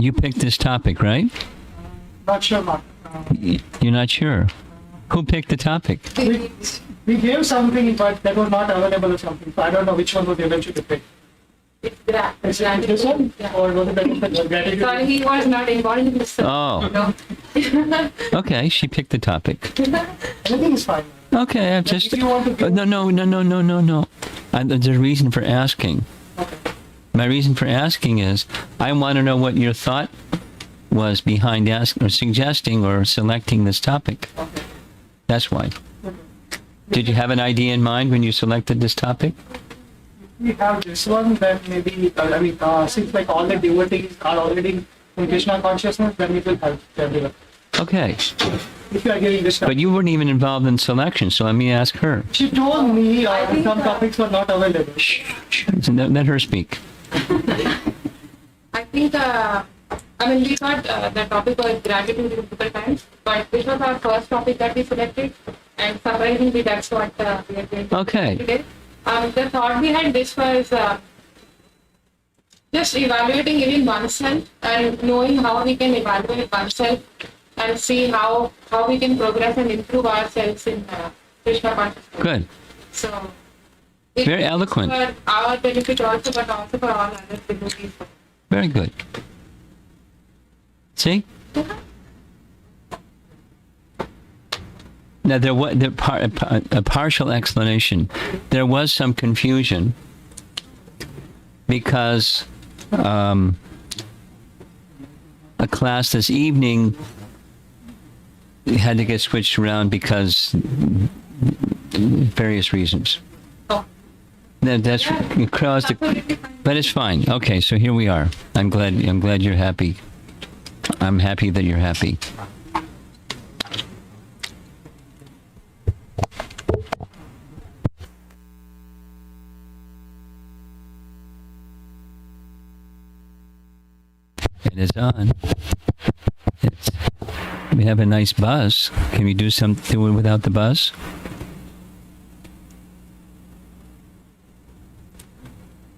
You picked this topic, right? Not sure, Mark. You're not sure. Who picked the topic? We gave something, but that was not available or something. So I don't know which one was eventually picked. It's Is it this one? Yeah. Or was it the gratitude? Sorry, he was not involved in this. Oh. No. Okay, she picked the topic. Anything is fine. Okay, I'm just... If you want to give- No. There's a reason for asking. Okay. My reason for asking is, I want to know what your thought was behind asking or suggesting or selecting this topic. Okay. That's why. Did you have an idea in mind when you selected this topic? We have this one, then maybe, since like all the devotees are already in Krishna consciousness, then it will help everyone. Okay, If you are giving this but topic. you weren't even involved in selection, so let me ask her. She told me I think, some topics were not available. Let her speak. I think, we thought the topic was gratitude in difficult times, but this was our first topic that we selected, and surprisingly, that's what we are going to Okay. today. The thought behind this was just evaluating even oneself and knowing how we can evaluate oneself and see how we can progress and improve ourselves in Krishna consciousness. Good. So, it Very is eloquent. For our benefit also, but also for all other devotees. Very good. See? Now, there was a partial explanation. There was some confusion because a class this evening had to get switched around because various reasons. Oh. That's caused a, Absolutely fine. but it's fine. Okay, so here we are. I'm glad you're happy. I'm happy that you're happy. It is on. We have a nice buzz. Can we do something without the buzz?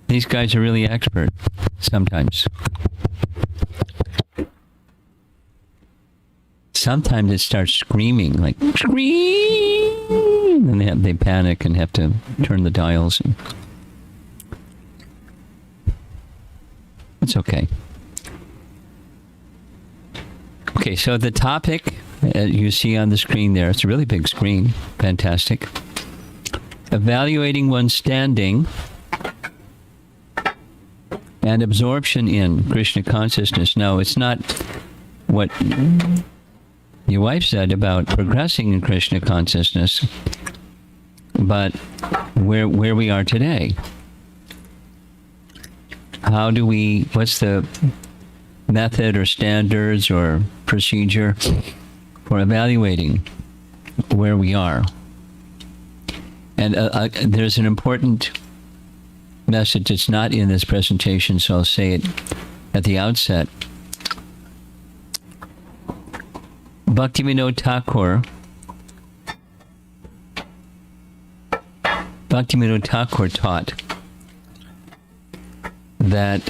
These guys are really expert sometimes. Sometimes it starts screaming, like scream, and they panic and have to turn the dials. It's okay. Okay, so the topic you see on the screen there, it's a really big screen, fantastic. Evaluating one's standing and absorption in Krishna consciousness. No, it's not what your wife said about progressing in Krishna consciousness, but where we are today. What's the method or standards or procedure for evaluating where we are? And there's an important message that's not in this presentation, so I'll say it at the outset. Bhaktivinoda Thakur taught that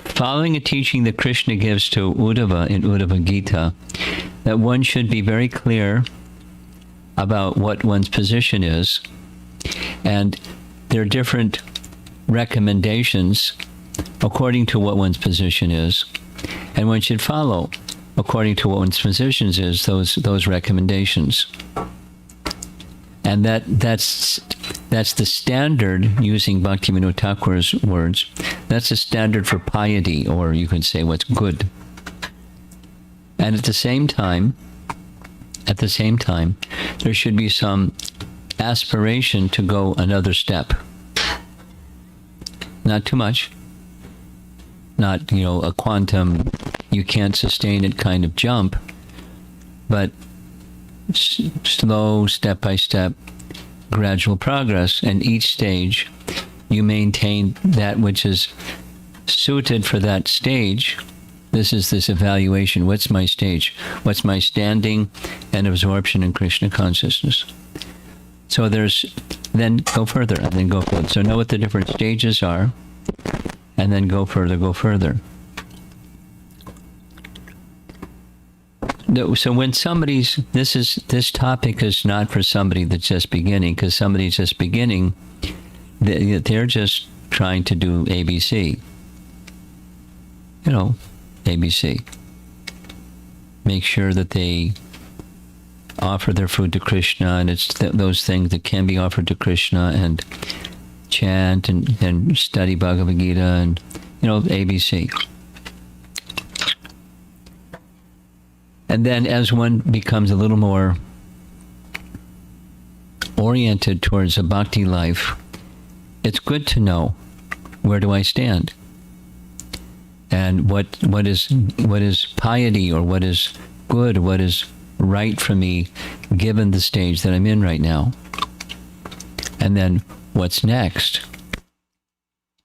following a teaching that Krishna gives to Uddhava in Uddhava Gita, that one should be very clear about what one's position is, and there are different recommendations according to what one's position is, and one should follow according to what one's position is those recommendations. And that's the standard, using Bhaktivinoda Thakur's words, that's the standard for piety, or you could say what's good. And at the same time, there should be some aspiration to go another step. Not too much. Not, a quantum, you can't sustain it kind of jump, but slow, step-by-step, gradual progress, and each stage you maintain that which is suited for that stage. This is this evaluation. What's my stage? What's my standing and absorption in Krishna consciousness? So there's then go further, and then go further. So know what the different stages are, and then go further, go further. No, so when this topic is not for somebody that's just beginning, because somebody's just beginning, they're just trying to do ABC. ABC. Make sure that they offer their food to Krishna, and it's those things that can be offered to Krishna, and chant and study Bhagavad Gita, and ABC. And then as one becomes a little more oriented towards a bhakti life, it's good to know, where do I stand? And what is piety, or what is good, what is right for me, given the stage that I'm in right now. And then what's next?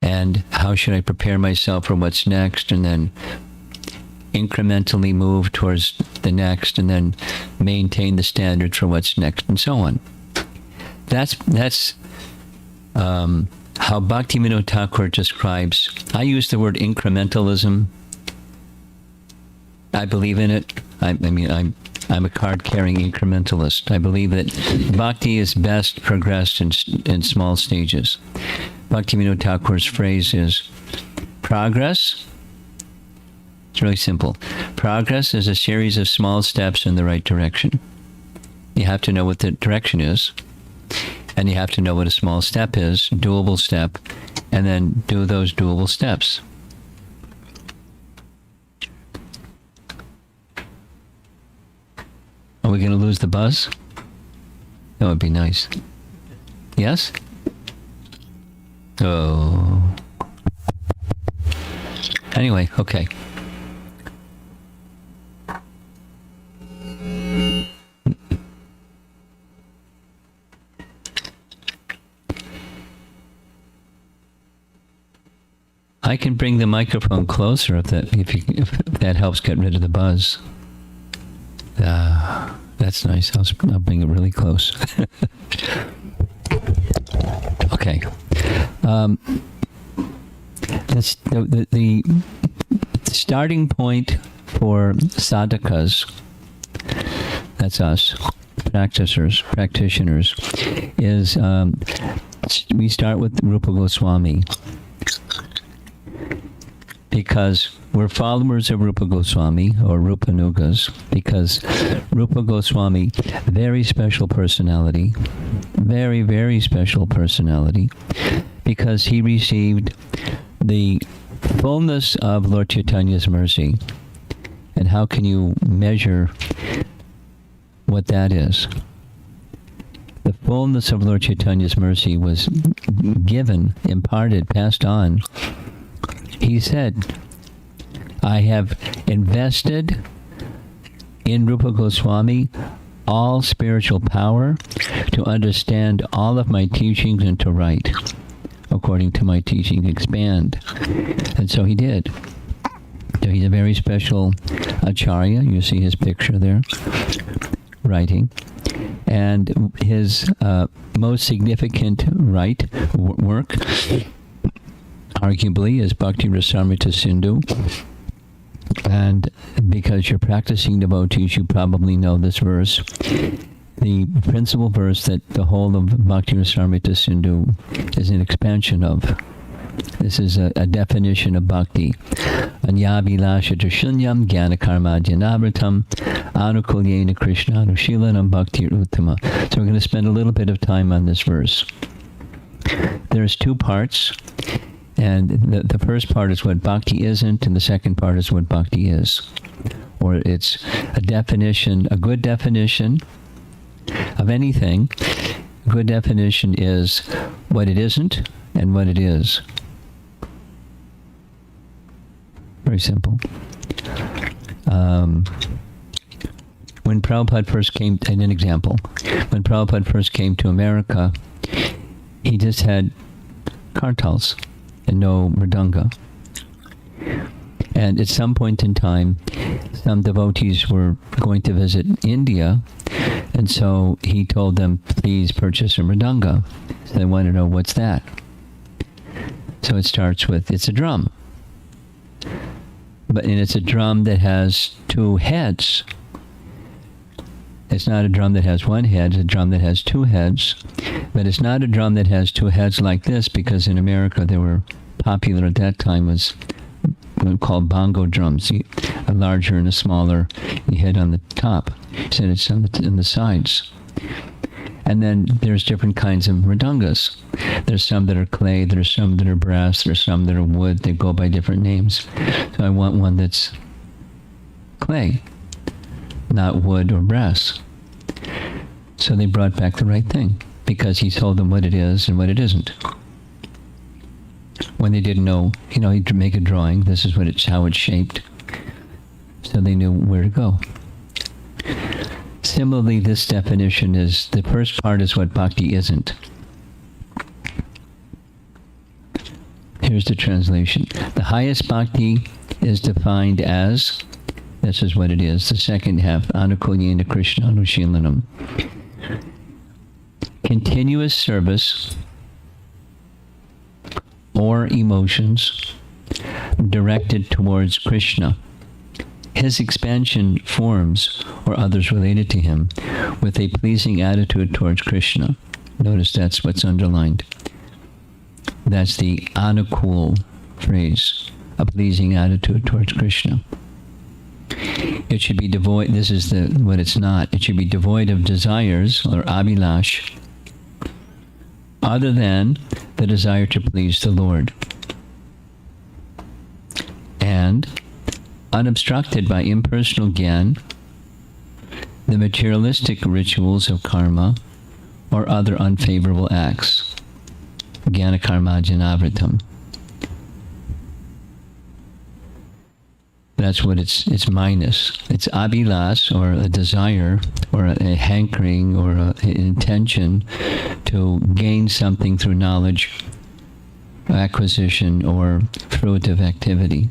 And how should I prepare myself for what's next? And then incrementally move towards the next, and then maintain the standard for what's next, and so on. That's how Bhaktivinoda Thakur describes. I use the word incrementalism. I believe in it. I'm a card-carrying incrementalist. I believe that bhakti is best progressed in small stages. Bhaktivinoda Thakur's phrase is, progress. It's really simple. Progress is a series of small steps in the right direction. You have to know what the direction is, and you have to know what a small step is, doable step, and then do those doable steps. Are we going to lose the buzz? That would be nice. Yes? Oh. Anyway, okay. I can bring the microphone closer if that helps get rid of the buzz. That's nice. I'll bring it really close. Okay. The starting point for sadhakas, that's us, practitioners, is we start with Rupa Goswami, because we're followers of Rupa Goswami, or Rupanugas, because Rupa Goswami, very special personality, very, very special personality, because he received the fullness of Lord Chaitanya's mercy. And how can you measure what that is? The fullness of Lord Chaitanya's mercy was given, imparted, passed on. He said, I have invested in Rupa Goswami all spiritual power to understand all of my teachings and to write according to my teaching, expand. And so he did. So he's a very special acharya. You see his picture there, writing. And his most significant work, arguably, is Bhakti Rasamrita Sindhu. And because you're practicing devotees, you probably know this verse. The principal verse that the whole of Bhakti Rasamrita Sindhu is an expansion of. This is a definition of bhakti. Anyavilasha shunyam jnana karma jnanavritam anukulyena Krishna anushilanam bhakti uttama. So we're going to spend a little bit of time on this verse. There's two parts. And the first part is what bhakti isn't, and the second part is what bhakti is. Or it's a definition, a good definition of anything. A good definition is what it isn't and what it is. Very simple. When Prabhupada first came, and an example, when Prabhupada first came to America, he just had kartals and no mridanga. And at some point in time, some devotees were going to visit India, And so he told them, please purchase a mridanga. So they want to know, what's that? So it starts with, it's a drum. And it's a drum that has two heads. It's not a drum that has one head, it's a drum that has two heads. But it's not a drum that has two heads like this, because in America they were popular at that time, was called bongo drums. A larger and a smaller, you hit on the top. So it's on the sides. And then there's different kinds of mridangas. There's some that are clay, there's some that are brass, there's some that are wood. They go by different names. So I want one that's clay, not wood or brass. So they brought back the right thing, because he told them what it is and what it isn't. When they didn't know, he'd make a drawing. This is how it's shaped. So they knew where to go. Similarly, this definition is, the first part is what bhakti isn't. Here's the translation. The highest bhakti is defined as, this is what it is, the second half, anukulyena Krishna anushilanam. Continuous service or emotions directed towards Krishna, his expansion forms or others related to him, with a pleasing attitude towards Krishna. Notice that's what's underlined. That's the anukul phrase, a pleasing attitude towards Krishna. It should be devoid, this is what it's not, it should be devoid of desires, or abhilash, other than the desire to please the Lord, and unobstructed by impersonal gyan, the materialistic rituals of karma, or other unfavorable acts. Jnana karma janavritam. That's what it's minus. It's abhilas, or a desire, or a hankering, or an intention to gain something through knowledge, acquisition, or fruitive activity.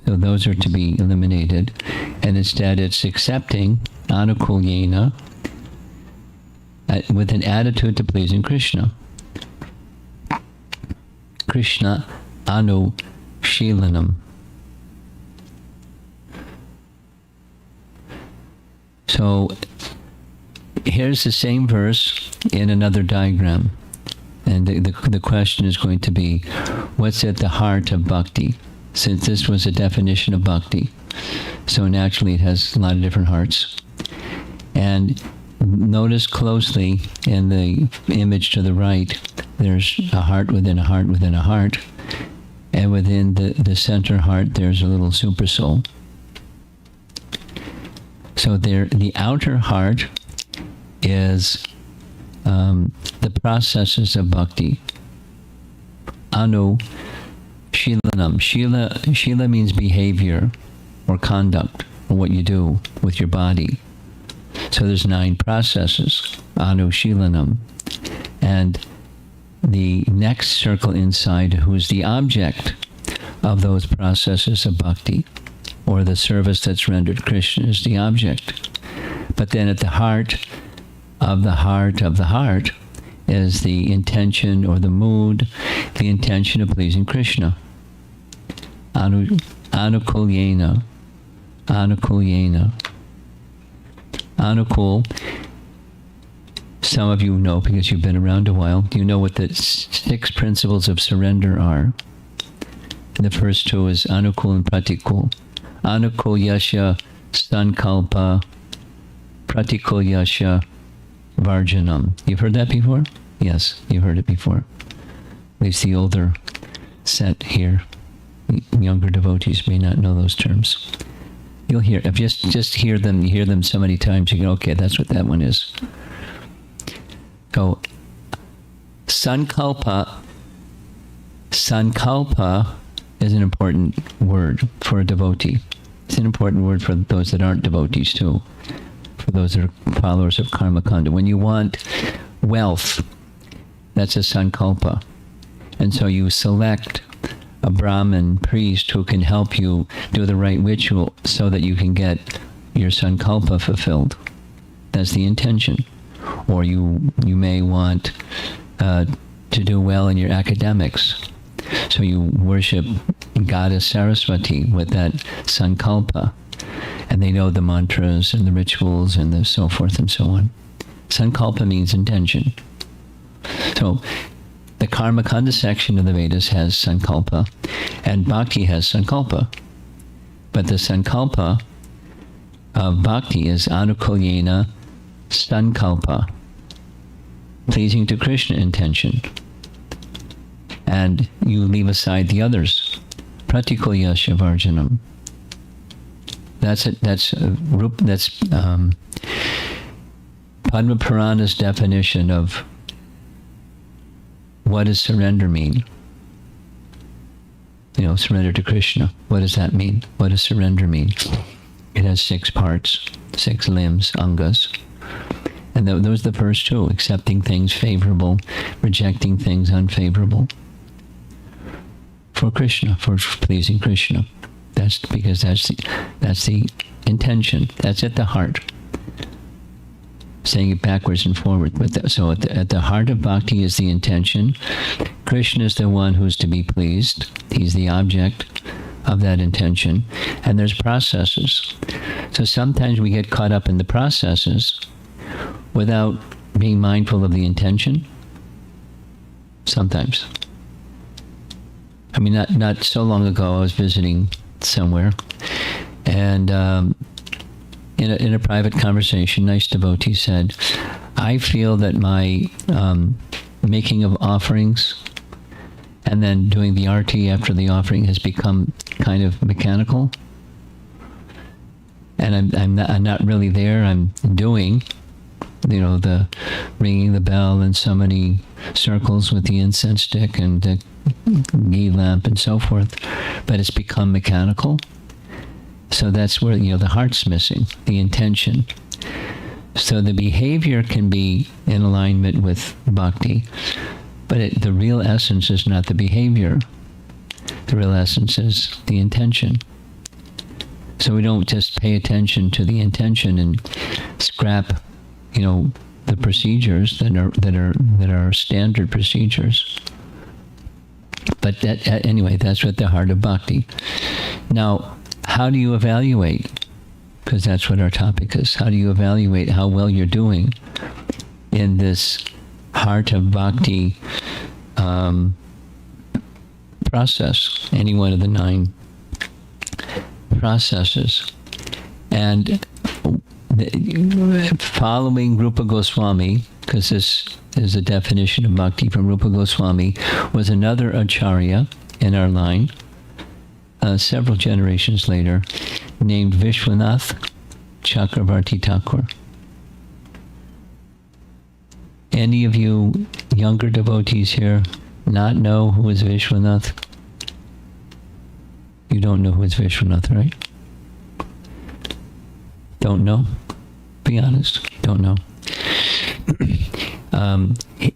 So those are to be eliminated. And instead it's accepting anukulyena with an attitude to pleasing Krishna. Krishna anushilanam. So here's the same verse in another diagram. And the question is going to be, what's at the heart of bhakti? Since this was a definition of bhakti, so naturally it has a lot of different hearts. And notice closely in the image to the right, there's a heart within a heart within a heart. And within the center heart, there's a little supersoul. So the outer heart is the processes of bhakti. Anu Shilanam. Shila means behavior or conduct, or what you do with your body. So there's 9 processes, Anushilanam. And the next circle inside, who is the object of those processes of bhakti, or the service that's rendered Krishna, is the object. But then at the heart of the heart of the heart is the intention or the mood, the intention of pleasing Krishna. Anukulyena. Anukulyena. Anukul, some of you know because you've been around a while. You know what the 6 principles of surrender are. The first 2 is Anukul and Pratikul. Anukul yasha sankalpa, Pratikul yasha varjanam. You've heard that before? Yes, you've heard it before. At least the older set here. Younger devotees may not know those terms. You'll hear, if just hear them, you hear them so many times, you go, okay, that's what that one is. So, sankalpa is an important word for a devotee. It's an important word for those that aren't devotees too, for those that are followers of karma kanda. When you want wealth, that's a sankalpa. And so you select a Brahmin priest who can help you do the right ritual so that you can get your sankalpa fulfilled. That's the intention. Or you may want to do well in your academics. So you worship Goddess Saraswati with that sankalpa. And they know the mantras and the rituals and the so forth and so on. Sankalpa means intention. So the Karma Kanda section of the Vedas has sankalpa, and bhakti has sankalpa. But the sankalpa of bhakti is anukulyena sankalpa, pleasing to Krishna intention. And you leave aside the others. Pratikulya shavarjanam. That's Padma Purana's definition of what does surrender mean. Surrender to Krishna. What does that mean? What does surrender mean? It has 6 parts, 6 limbs, angas. And those are the first 2, accepting things favorable, rejecting things unfavorable. For Krishna, for pleasing Krishna. That's because that's the intention. That's at the heart. Saying it backwards and forward. So at the heart of bhakti is the intention. Krishna is the one who's to be pleased. He's the object of that intention. And there's processes. So sometimes we get caught up in the processes without being mindful of the intention. Sometimes. I mean, not so long ago, I was visiting somewhere, and in a private conversation, nice devotee said, I feel that my making of offerings and then doing the arti after the offering has become kind of mechanical, and I'm not really there. I'm doing, the ringing the bell and so many circles with the incense stick and the ghee lamp and so forth, but it's become mechanical. So that's where the heart's missing, the intention. So the behavior can be in alignment with bhakti, but the real essence is not the behavior. The real essence is the intention. So we don't just pay attention to the intention and scrap, the procedures that are standard procedures. But anyway, that's at the heart of bhakti. Now, how do you evaluate? Because that's what our topic is. How do you evaluate how well you're doing in this heart of bhakti process? Any one of the 9 processes. And following Rupa Goswami, because this is a definition of bhakti from Rupa Goswami, was another acharya in our line, several generations later, named Vishwanath Chakravarti Thakur. Any of you younger devotees here not know who is Vishwanath? You don't know who is Vishwanath, right? Don't know? Be honest. Don't know.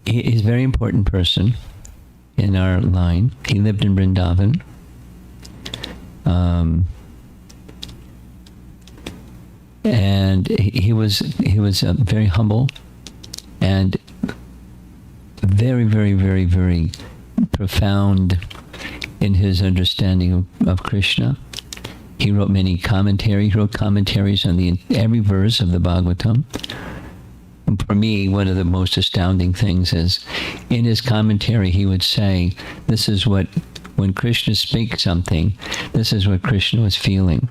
He's a very important person in our line. He lived in Vrindavan. And he was very humble and very, very, very, very profound in his understanding of Krishna. He wrote many commentaries. He wrote commentaries on every verse of the Bhagavatam. And for me, one of the most astounding things is, in his commentary, he would say, this is what, when Krishna speaks something, this is what Krishna was feeling.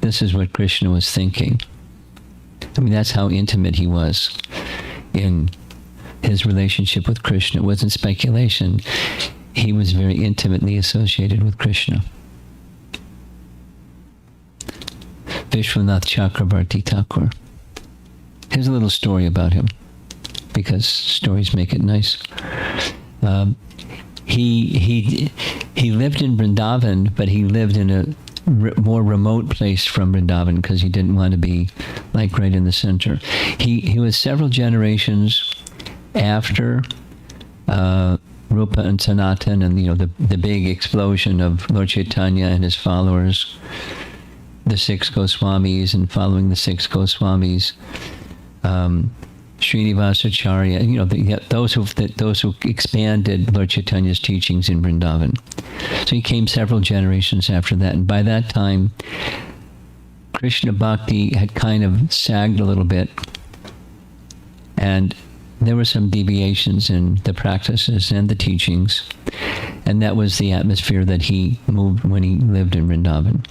This is what Krishna was thinking. I mean, that's how intimate he was in his relationship with Krishna. It wasn't speculation. He was very intimately associated with Krishna. Vishwanath Chakravarti Thakur. Here's a little story about him, because stories make it nice. He lived in Vrindavan, but he lived in a more remote place from Vrindavan because he didn't want to be like right in the center. He was several generations after Rupa and Sanatan, and the big explosion of Lord Chaitanya and his followers. the six Goswamis and following the six Goswamis, Srinivasacharya, those who expanded Lord Chaitanya's teachings in Vrindavan. So he came several generations after that, and by that time, Krishna Bhakti had kind of sagged a little bit, and there were some deviations in the practices and the teachings, and that was the atmosphere that he moved when he lived in Vrindavan.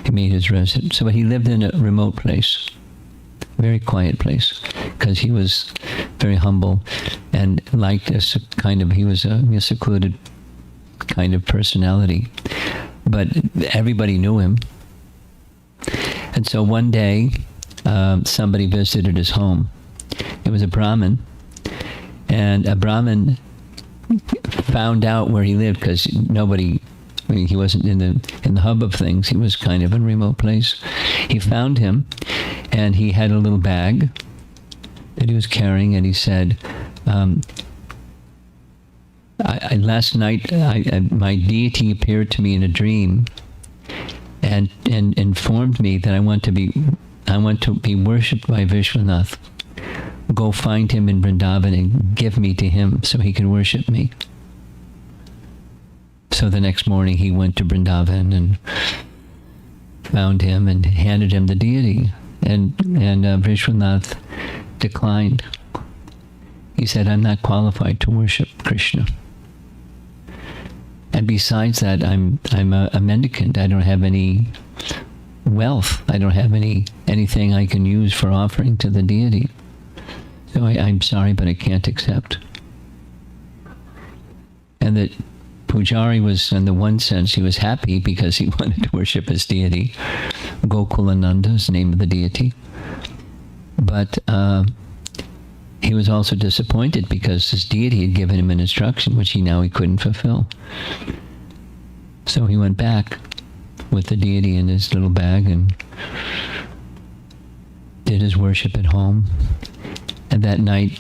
He made his residence. So he lived in a remote place, very quiet place, because he was very humble and liked he was a secluded kind of personality. But everybody knew him. And so one day, somebody visited his home. It was a Brahmin, and a Brahmin found out where he lived because he wasn't in the hub of things. He was kind of in a remote place. He found him, and he had a little bag that he was carrying, and he said, last night my deity appeared to me in a dream and informed me that I want to be worshipped by Vishwanath. Go find him in Vrindavan and give me to him so he can worship me. So the next morning he went to Vrindavan and found him and handed him the deity. And Vishwanath declined. He said, I'm not qualified to worship Krishna. And besides that, I'm a mendicant. I don't have any wealth. I don't have anything I can use for offering to the deity. So I'm sorry, but I can't accept. And the Pujari was, in the one sense, he was happy because he wanted to worship his deity. Gokulananda is the name of the deity. But he was also disappointed because his deity had given him an instruction which he couldn't fulfill. So he went back with the deity in his little bag and did his worship at home. And that night,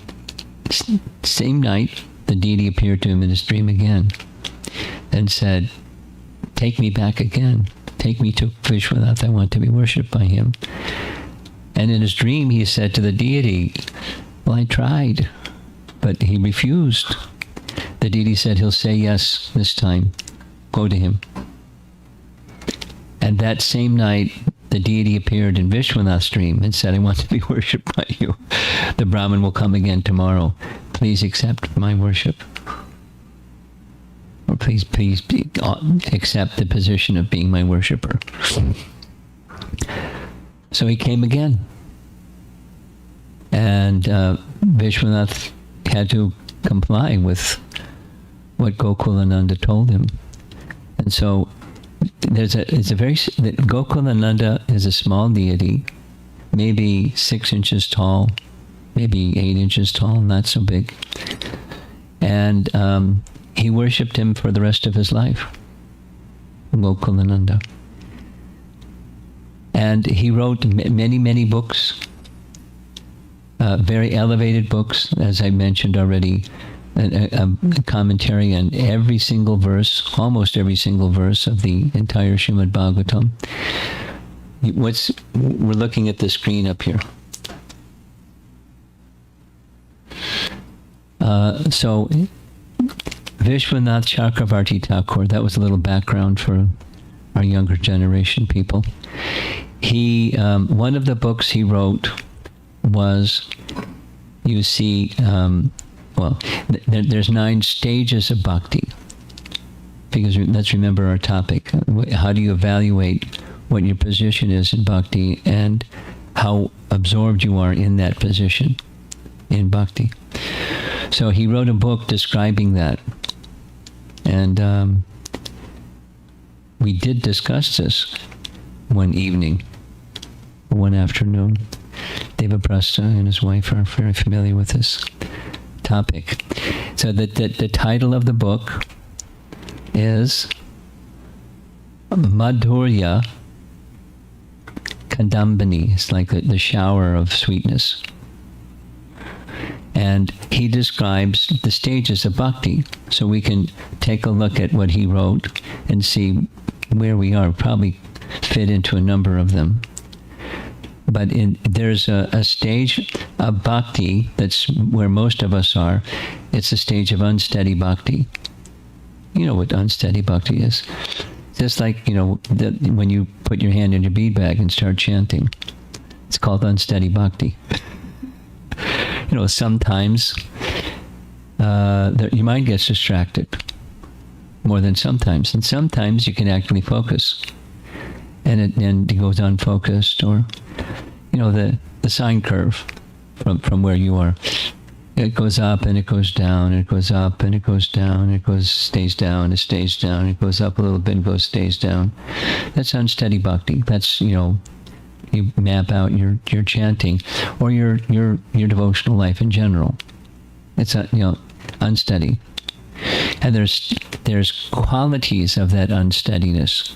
same night, the deity appeared to him in his dream again and said, take me back again. Take me to Vishwanath. I want to be worshipped by him. And in his dream, he said to the deity, well, I tried, but he refused. The deity said, he'll say yes this time. Go to him. And that same night, the deity appeared in Vishwanath's dream and said, I want to be worshipped by you. The Brahmin will come again tomorrow. Please accept my worship. Or please accept the position of being my worshipper. So he came again. And Vishwanath had to comply with what Gokulananda told him. And so Gokulananda is a small deity, maybe 6 inches tall, maybe 8 inches tall, not so big. And he worshipped him for the rest of his life, Gokulananda. And he wrote many, many books, very elevated books, as I mentioned already, a commentary on every single verse, almost every single verse of the entire Srimad Bhagavatam. We're looking at the screen up here. So Vishwanath Chakravarti Thakur, that was a little background for our younger generation people. He, one of the books he wrote was, you see, there's 9 stages of bhakti. Because let's remember our topic. How do you evaluate what your position is in bhakti and how absorbed you are in that position in bhakti? So he wrote a book describing that. And we did discuss this one evening, one afternoon. Devaprastha and his wife are very familiar with this topic. So the title of the book is Madhurya Kadambini. It's like the shower of sweetness. And he describes the stages of bhakti. So we can take a look at what he wrote and see where we are. Probably fit into a number of them. But there's a stage of bhakti that's where most of us are. It's a stage of unsteady bhakti. You know what unsteady bhakti is. Just like, when you put your hand in your bead bag and start chanting. It's called unsteady bhakti. Sometimes your mind gets distracted more than sometimes. And sometimes you can actually focus. And it goes unfocused, or the sine curve from where you are. It goes up and it goes down, and it goes up and it goes down, stays down, it stays down, it goes up a little bit and stays down. That's unsteady bhakti. That's, you map out your chanting or your devotional life in general. It's unsteady. And there's qualities of that unsteadiness.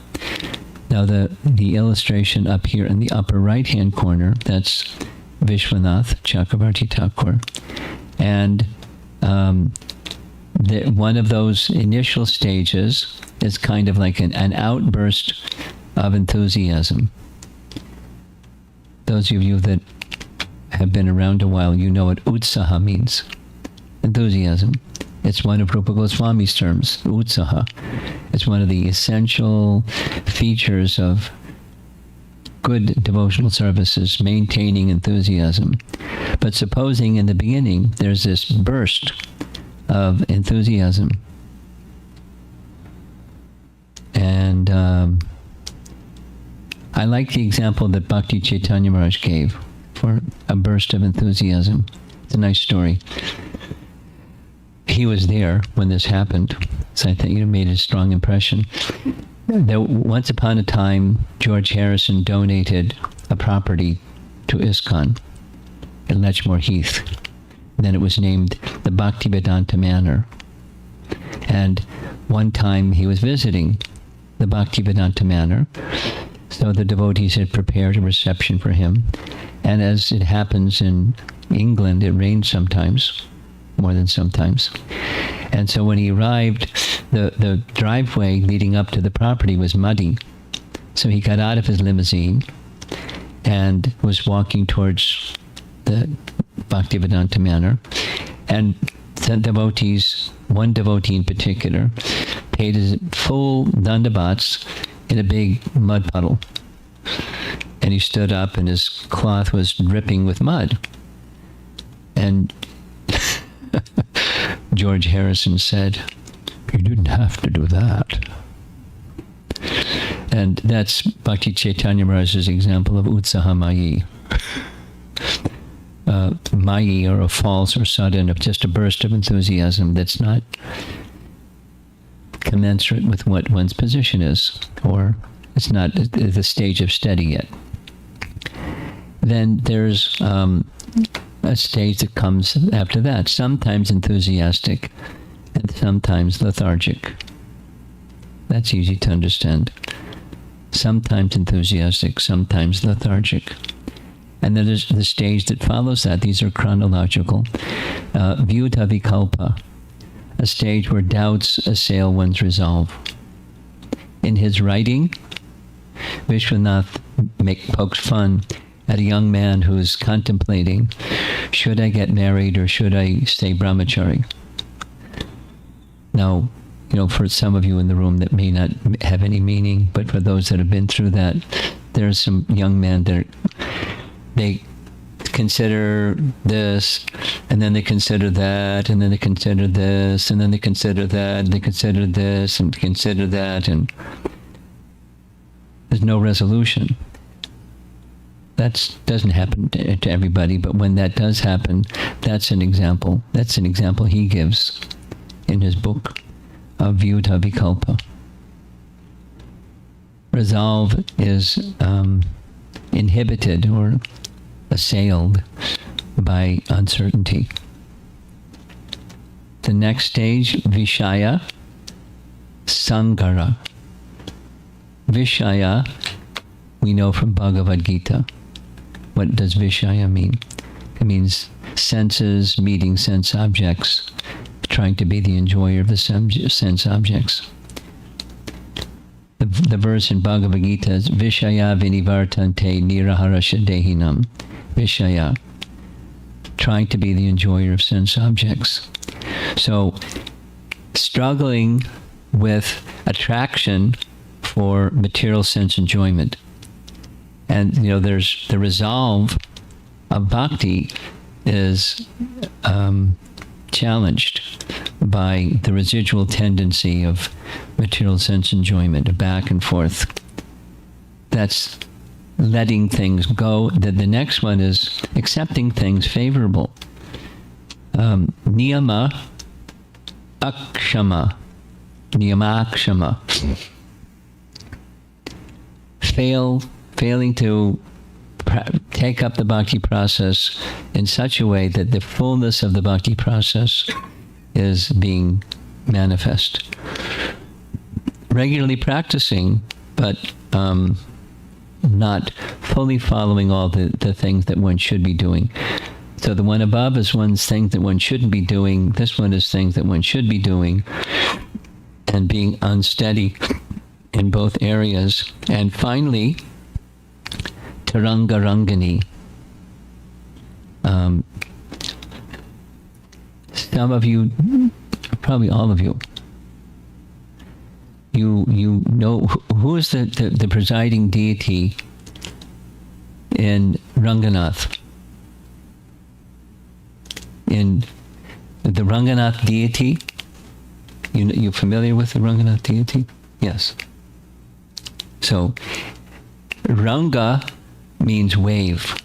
Now the illustration up here in the upper right-hand corner, that's Vishwanath Chakravarti Thakur. And one of those initial stages is kind of like an outburst of enthusiasm. Those of you that have been around a while, you know what utsaha means. Enthusiasm. It's one of Rupa Goswami's terms, utsaha. It's one of the essential features of good devotional services, maintaining enthusiasm. But supposing in the beginning there's this burst of enthusiasm, and I like the example that Bhakti Chaitanya Maharaj gave for a burst of enthusiasm. It's a nice story. He was there when this happened, so I think it made a strong impression. Once upon a time, George Harrison donated a property to ISKCON in Lechmore Heath. Then it was named the Bhaktivedanta Manor. And one time he was visiting the Bhaktivedanta Manor, so the devotees had prepared a reception for him. And as it happens in England, it rains sometimes, more than sometimes. And so when he arrived, the driveway leading up to the property was muddy. So he got out of his limousine and was walking towards the Bhaktivedanta Manor. And the devotees, one devotee in particular, paid his full dandavats in a big mud puddle. And he stood up and his cloth was dripping with mud. And George Harrison said, "You didn't have to do that." And that's Bhakti Chaitanya Maharaj's example of utsaha mayi. Mayi, or a false or sudden, of just a burst of enthusiasm that's not commensurate with what one's position is, or it's not at the stage of steady yet. Then there's a stage that comes after that, sometimes enthusiastic and sometimes lethargic. That's easy to understand. Sometimes enthusiastic, sometimes lethargic. And then there's the stage that follows that. These are chronological. Vyuta vikalpa, a stage where doubts assail one's resolve. In his writing, Vishwanath pokes fun at a young man who's contemplating, should I get married or should I stay brahmachari? Now, for some of you in the room that may not have any meaning, but for those that have been through that, there's some young men that they consider this, and then they consider that, and then they consider this, and then they consider that, and they consider this, and consider that, and there's no resolution. That doesn't happen to everybody, but when that does happen, that's an example. That's an example he gives in his book of Vyuta Vikalpa. Resolve is inhibited or assailed by uncertainty. The next stage, Vishaya Sangara. Vishaya, we know from Bhagavad Gita. What does Vishaya mean? It means senses meeting sense objects, trying to be the enjoyer of the sense objects. The the verse in Bhagavad Gita is Vishaya Vinivartante Niraharasha Dehinam. Vishaya, trying to be the enjoyer of sense objects. So, struggling with attraction for material sense enjoyment. And, there's the resolve of bhakti is challenged by the residual tendency of material sense enjoyment, back and forth. That's letting things go. The next one is accepting things favorable. Niyama akshama. Niyamakshama. Failing to take up the bhakti process in such a way that the fullness of the bhakti process is being manifest. Regularly practicing, but not fully following all the things that one should be doing. So the one above is one's things that one shouldn't be doing. This one is things that one should be doing. And being unsteady in both areas. And finally, Taranga Rangani. Some of you, probably all of you, you know who is the presiding deity in Ranganath. In the Ranganath deity, you familiar with the Ranganath deity? Yes. So, Ranga means wave,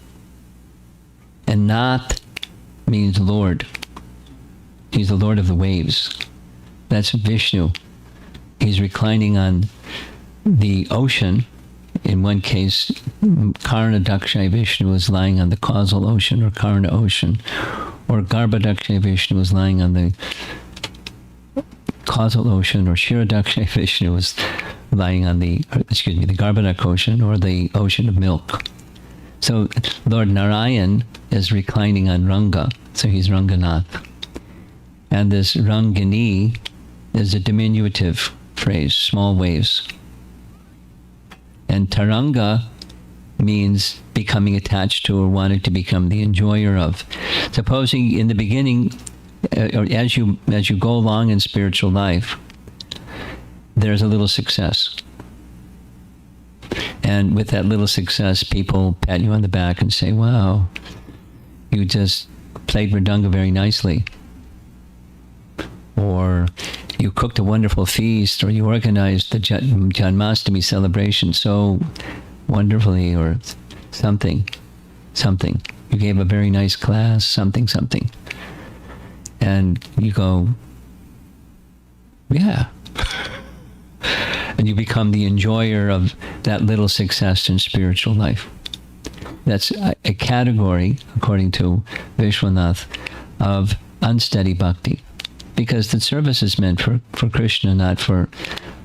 and Nath means Lord. He's the Lord of the waves. That's Vishnu. He's reclining on the ocean. In one case, Karna Dakshay Vishnu is lying on the causal ocean or Karna ocean, or Garbhadakshay Vishnu is lying on the causal ocean, or Shiradakshay Vishnu is lying on the Garbhadak ocean, or the ocean of milk. So Lord Narayan is reclining on Ranga, so he's Ranganath. And this Rangini is a diminutive phrase, small waves. And Taranga means becoming attached to or wanting to become the enjoyer of. Supposing in the beginning, or as you go along in spiritual life, there's a little success. And with that little success, people pat you on the back and say, wow, you just played Mridanga very nicely. Or you cooked a wonderful feast, or you organized the Janmashtami celebration so wonderfully, or something. You gave a very nice class, something. And you go, yeah. And you become the enjoyer of that little success in spiritual life. That's a category, according to Vishwanath, of unsteady bhakti. Because the service is meant for Krishna, not for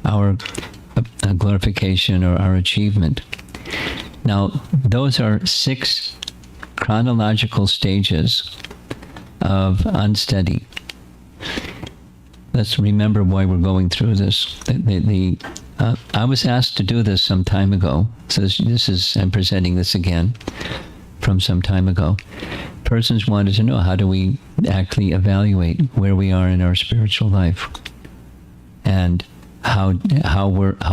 our glorification or our achievement. Now, those are 6 chronological stages of unsteady. Let's remember why we're going through this. I was asked to do this some time ago, so I'm presenting this again from some time ago. Persons wanted to know, how do we actually evaluate where we are in our spiritual life, and how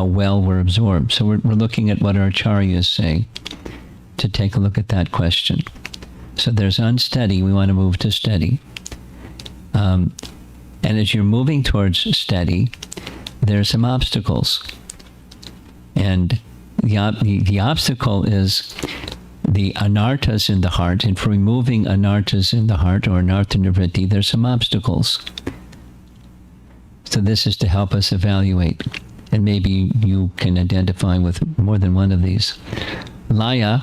well we're absorbed. So we're looking at what our acharyas say to take a look at that question. So there's unsteady, we want to move to steady. And as you're moving towards steady, there's some obstacles. And the obstacle is the anarthas in the heart. And for removing anarthas in the heart, or anartha nivritti, there's some obstacles. So this is to help us evaluate. And maybe you can identify with more than one of these. Laya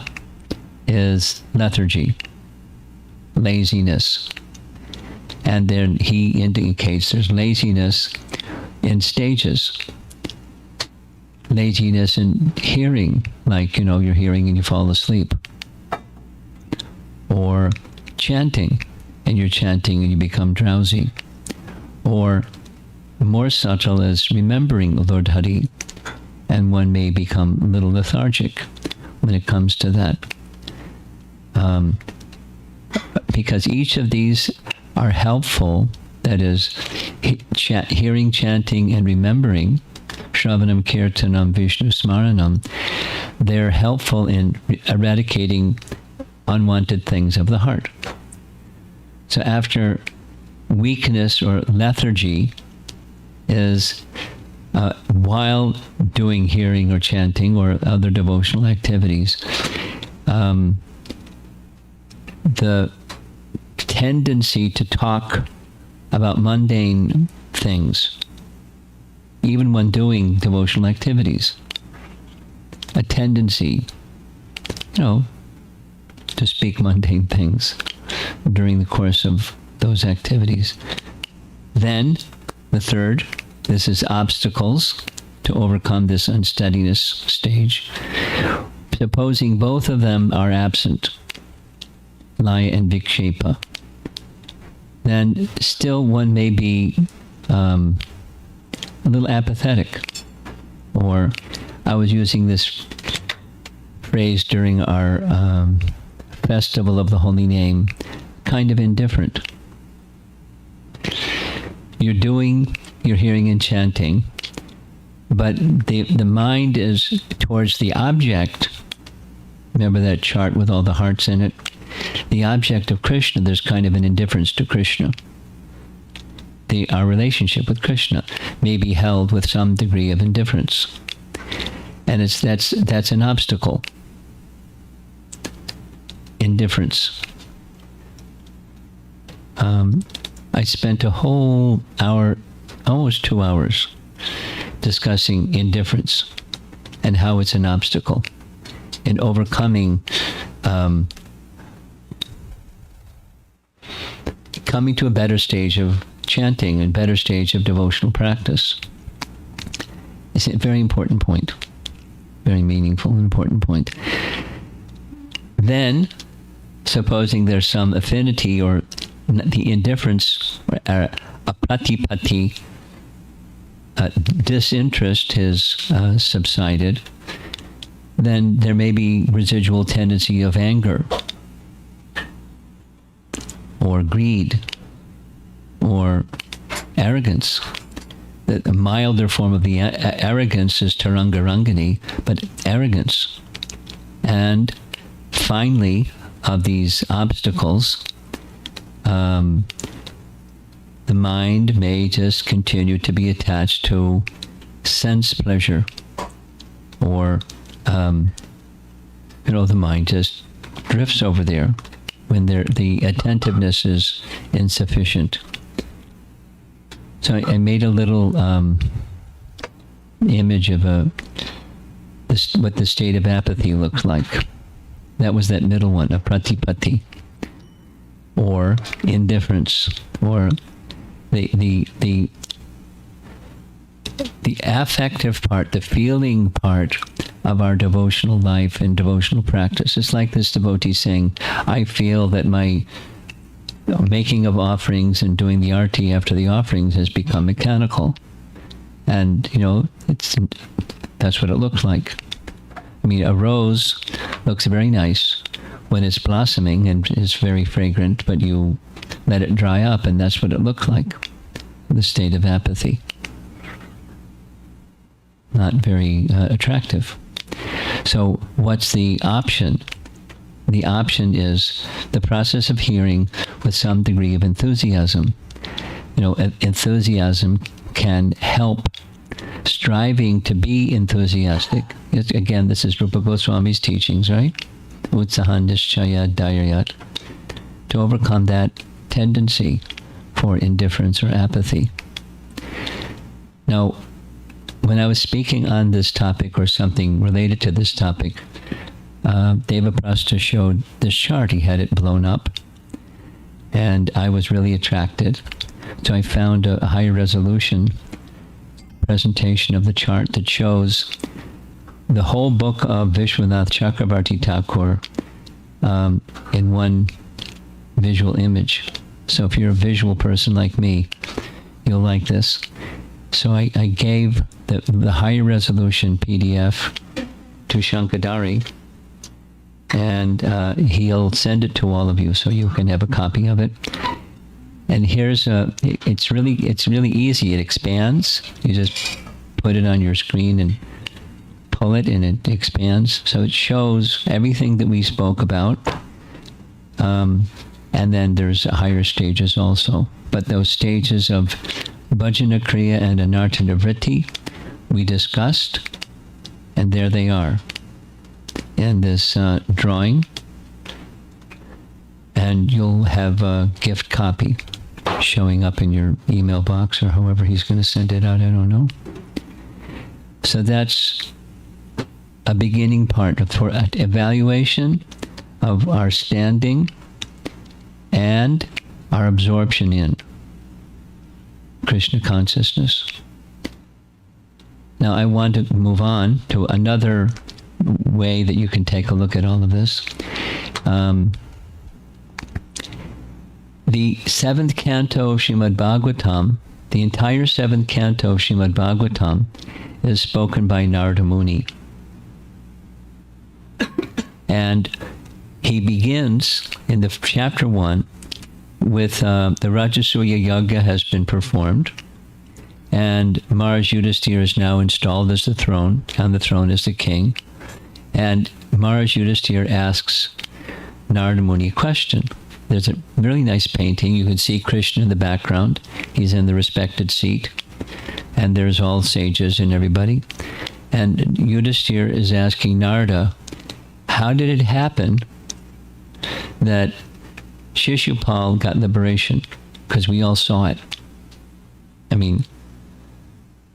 is lethargy, laziness. And then he indicates there's laziness in stages. Laziness in hearing, like, you're hearing and you fall asleep. Or chanting, and you're chanting and you become drowsy. Or more subtle is remembering Lord Hari and one may become a little lethargic when it comes to that. Because each of these are helpful, that is, hearing, chanting, and remembering, Shravanam, Kirtanam, Vishnu Smaranam, they're helpful in eradicating unwanted things of the heart. So after weakness or lethargy is while doing hearing or chanting or other devotional activities, the tendency to talk about mundane things, even when doing devotional activities, a tendency, to speak mundane things during the course of those activities. Then, the third, this is obstacles to overcome this unsteadiness stage. Supposing both of them are absent, laya and vikshepa, then still one may be a little apathetic. Or I was using this phrase during our Festival of the Holy Name, kind of indifferent. You're doing your hearing and chanting, but the mind is towards the object. Remember that chart with all the hearts in it? The object of Krishna, there's kind of an indifference to Krishna. Our relationship with Krishna may be held with some degree of indifference. And that's an obstacle. Indifference. I spent a whole hour, almost 2 hours, discussing indifference and how it's an obstacle in overcoming, coming to a better stage of chanting and better stage of devotional practice. It's a very important point, very meaningful and important point. Then, supposing there's some affinity or the indifference, a pratipatti, disinterest has subsided, then there may be residual tendency of anger or greed or arrogance. The milder form of the arrogance is tarangarangani, but arrogance. And finally, of these obstacles, the mind may just continue to be attached to sense pleasure, or the mind just drifts over there when the attentiveness is insufficient. So I made a little image of what the state of apathy looks like. That was that middle one, a pratipatti, or indifference, or the affective part, the feeling part of our devotional life and devotional practice. It's like this devotee saying, I feel that my making of offerings and doing the arti after the offerings has become mechanical. And, that's what it looks like. I mean, a rose looks very nice when it's blossoming and is very fragrant, but you let it dry up, and that's what it looks like, the state of apathy. Not very attractive. So what's the option? The option is the process of hearing with some degree of enthusiasm. Enthusiasm can help striving to be enthusiastic. Again, this is Rupa Goswami's teachings, right? Utsahandishchaya dayayat. To overcome that tendency for indifference or apathy. Now, when I was speaking on this topic or something related to this topic, Devaprastha showed this chart. He had it blown up, and I was really attracted. So I found a higher resolution presentation of the chart that shows the whole book of Vishwanath Chakravarti Thakur in one visual image. So if you're a visual person like me, you'll like this. So I gave the higher resolution PDF to Shankadari, and he'll send it to all of you so you can have a copy of it. And it's really easy. It expands. You just put it on your screen and pull it, and it expands. So it shows everything that we spoke about. And then there's higher stages also. But those stages of Bhajana Kriya and Anartha Vritti we discussed, and there they are in this drawing. And you'll have a gift copy showing up in your email box, or however he's going to send it out, I don't know. So that's a beginning part for evaluation of our standing and our absorption in Krishna consciousness. Now I want to move on to another way that you can take a look at all of this. The 7th canto of Srimad Bhagavatam, the entire 7th canto of Srimad Bhagavatam is spoken by Narada Muni. And he begins in the chapter 1 with the Rajasuya Yagya has been performed, and Maharaj Yudhisthira is now installed as the throne, on the throne as the king. And Maharaj Yudhisthira asks Narada Muni a question. There's a really nice painting. You can see Krishna in the background. He's in the respected seat. And there's all sages and everybody. And Yudhisthira is asking Narada, how did it happen that Shishupal got liberation? Because we all saw it. I mean,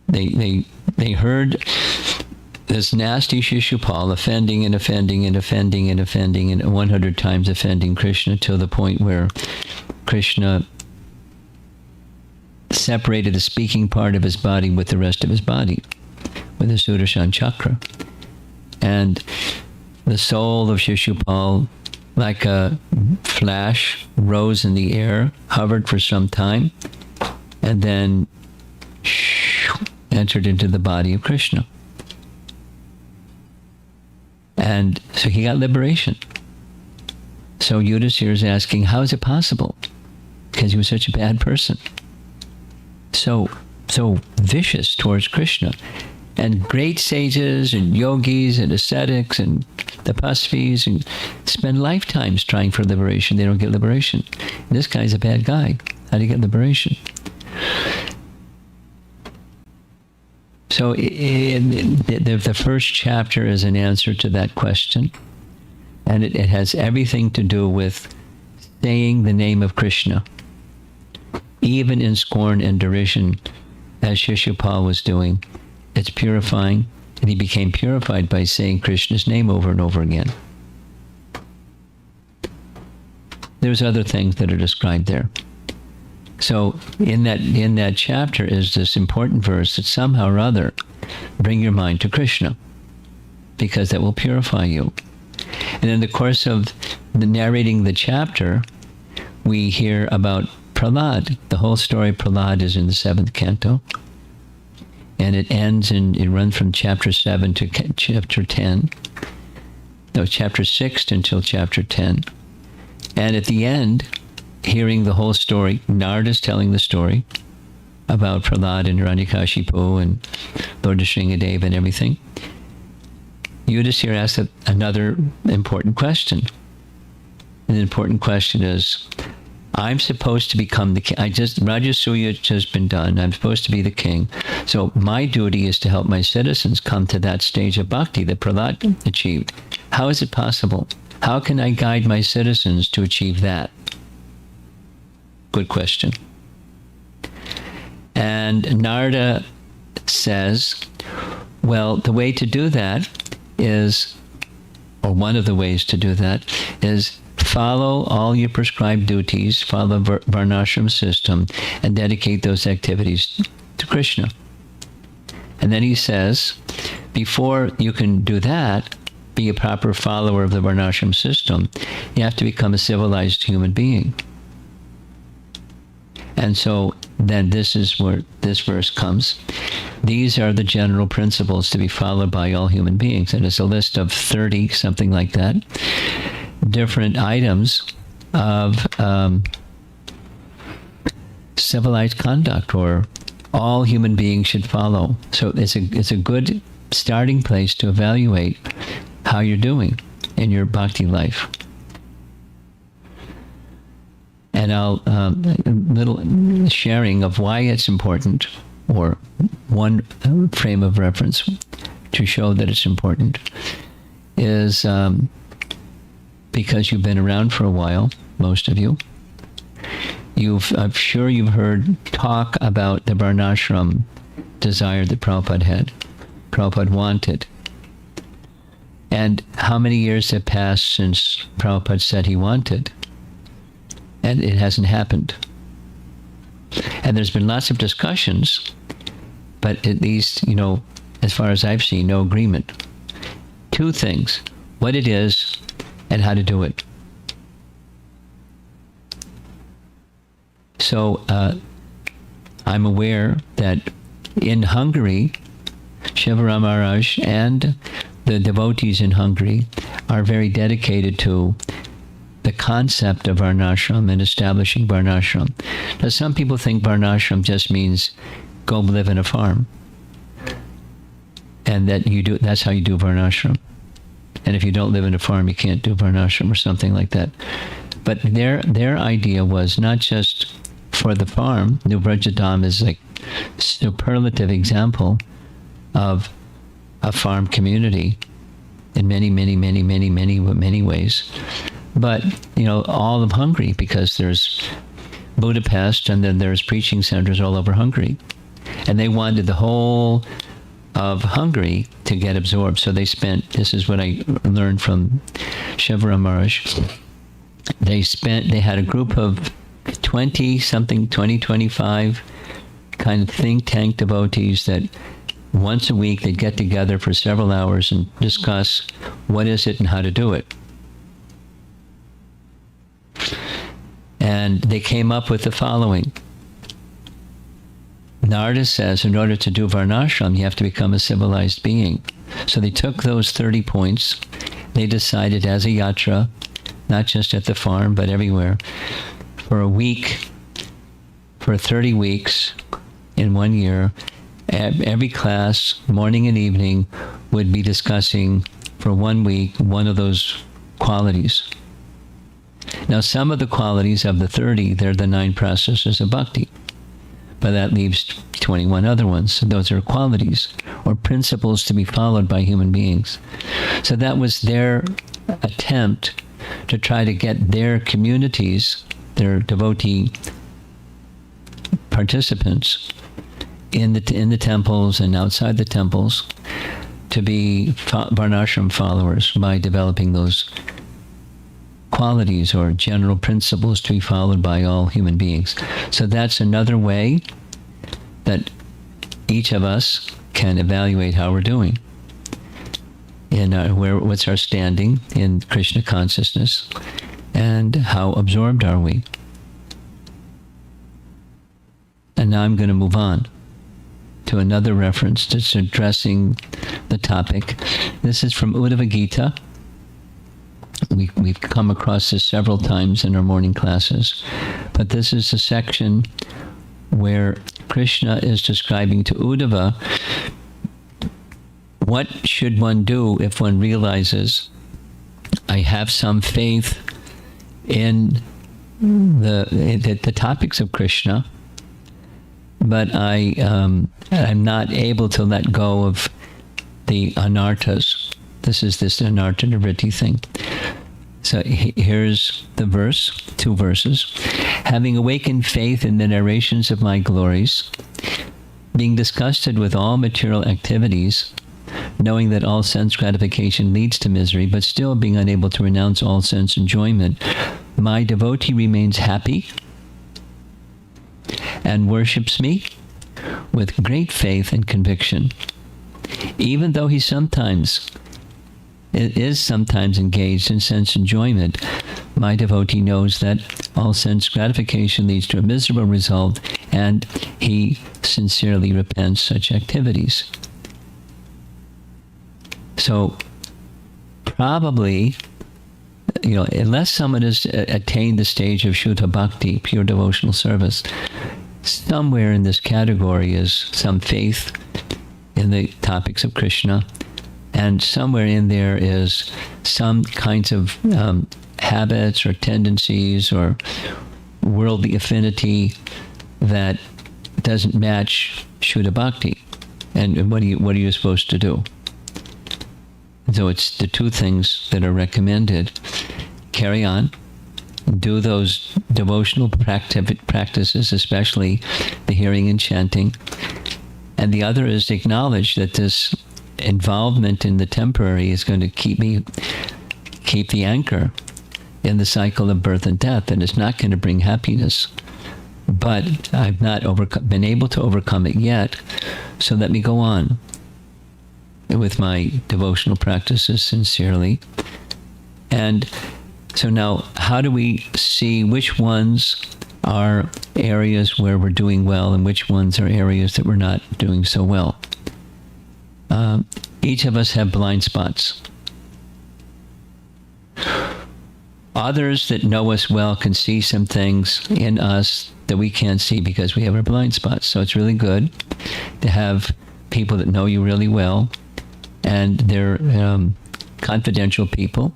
they heard this nasty Shishupal offending and offending and offending and offending and 100 times offending Krishna, to the point where Krishna separated the speaking part of his body with the rest of his body, with the Sudarshan chakra. And the soul of Shishupal, like a flash, rose in the air, hovered for some time, and then entered into the body of Krishna. And so he got liberation. So Yudhisthira is asking, how is it possible? Because he was such a bad person. So vicious towards Krishna. And great sages and yogis and ascetics and tapasvis and spend lifetimes trying for liberation. They don't get liberation. This guy's a bad guy. How do you get liberation? So the first chapter is an answer to that question. And it has everything to do with saying the name of Krishna, even in scorn and derision, as Shishupal was doing. It's purifying, and he became purified by saying Krishna's name over and over again. There's other things that are described there. So in that chapter is this important verse that somehow or other bring your mind to Krishna, because that will purify you. And in the course of the narrating the chapter, we hear about Prahlad. The whole story of Prahlad is in the 7th canto. And it runs from chapter 7 to chapter 10. No, chapter 6 until chapter 10. And at the end, hearing the whole story, Narada's telling the story about Prahlad and Hiranyakashipu and Lord Nrsingadev and everything. Yudhisthira asked another important question. And the important question is, I'm supposed to become the king. Rajasuya has just been done. I'm supposed to be the king. So my duty is to help my citizens come to that stage of bhakti that Prahlad achieved. How is it possible? How can I guide my citizens to achieve that? Good question. And Narada says, well, the way to do that is, or one of the ways to do that is, follow all your prescribed duties, follow the varnashram system, and dedicate those activities to Krishna. And then he says, before you can do that, be a proper follower of the varnashram system, you have to become a civilized human being. And so then this is where this verse comes. These are the general principles to be followed by all human beings. And it's a list of 30, something like that, different items of civilized conduct, or all human beings should follow. So it's a good starting place to evaluate how you're doing in your bhakti life. And I'll little sharing of why it's important, or one frame of reference to show that it's important, is because you've been around for a while, most of you. I'm sure you've heard talk about the varnashram desire that Prabhupada had, Prabhupada wanted. And how many years have passed since Prabhupada said he wanted? And it hasn't happened. And there's been lots of discussions, but at least, as far as I've seen, no agreement. Two things: what it is and how to do it. So I'm aware that in Hungary, Shivaram Maharaj and the devotees in Hungary are very dedicated to the concept of varnashram and establishing varnashram. Now, some people think varnashram just means go live in a farm, and that's how you do varnashram. And if you don't live in a farm, you can't do varnashram or something like that. But their idea was not just for the farm. New Vrajadam is like superlative example of a farm community in many ways. But, all of Hungary, because there's Budapest and then there's preaching centers all over Hungary. And they wanted the whole of Hungary to get absorbed. So they this is what I learned from Shivaram Maharaj. They had a group of 25 kind of think tank devotees that once a week they'd get together for several hours and discuss what is it and how to do it. And they came up with the following. Narada says, in order to do varnashram, you have to become a civilized being. So they took those 30 points. They decided as a yatra, not just at the farm, but everywhere, for a week, for 30 weeks in 1 year, every class, morning and evening, would be discussing for 1 week one of those qualities. Now, some of the qualities of the 30, they're the 9 processes of bhakti. But that leaves 21 other ones. Those are qualities or principles to be followed by human beings. So that was their attempt to try to get their communities, their devotee participants in the temples and outside the temples, to be varnashram followers by developing those qualities or general principles to be followed by all human beings. So that's another way that each of us can evaluate how we're doing in what's our standing in Krishna consciousness, and how absorbed are we. And now I'm going to move on to another reference that's addressing the topic. This is from Uddhava Gita. We've come across this several times in our morning classes, but this is a section where Krishna is describing to Uddhava what should one do if one realizes, I have some faith in the topics of Krishna, but I'm not able to let go of the anarthas. This anartha nivritti thing. So here's the verse, 2 verses. Having awakened faith in the narrations of my glories, being disgusted with all material activities, knowing that all sense gratification leads to misery, but still being unable to renounce all sense enjoyment, my devotee remains happy and worships me with great faith and conviction. Even though he is sometimes engaged in sense enjoyment, my devotee knows that all sense gratification leads to a miserable result, and he sincerely repents such activities. So probably, unless someone has attained the stage of Shuddha Bhakti, pure devotional service, somewhere in this category is some faith in the topics of Krishna, and somewhere in there is some kinds of habits or tendencies or worldly affinity that doesn't match Shuddha Bhakti. And what are you supposed to do? So it's the two things that are recommended. Carry on. Do those devotional practices, especially the hearing and chanting. And the other is acknowledge that this involvement in the temporary is going to keep the anchor in the cycle of birth and death, and it's not going to bring happiness. But I've not been able to overcome it yet, so let me go on with my devotional practices sincerely. And so now, how do we see which ones are areas where we're doing well and which ones are areas that we're not doing so well? Each of us have blind spots. Others that know us well can see some things in us that we can't see because we have our blind spots. So it's really good to have people that know you really well, and they're confidential people,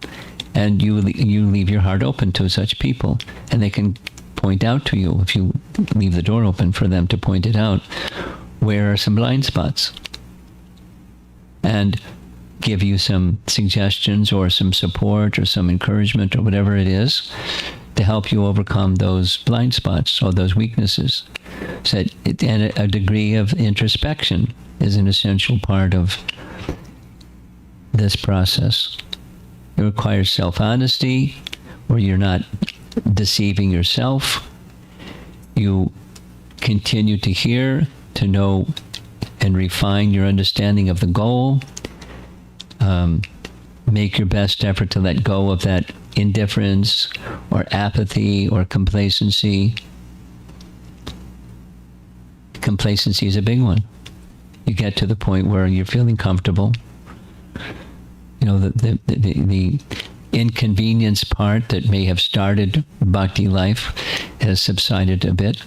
and you leave your heart open to such people, and they can point out to you, if you leave the door open for them to point it out, where are some blind spots, and give you some suggestions or some support or some encouragement or whatever it is to help you overcome those blind spots or those weaknesses. So and a degree of introspection is an essential part of this process. It requires self-honesty, where you're not deceiving yourself. You continue to hear, to know and refine your understanding of the goal. Make your best effort to let go of that indifference or apathy or complacency. Complacency is a big one. You get to the point where you're feeling comfortable. The inconvenience part that may have started bhakti life has subsided a bit,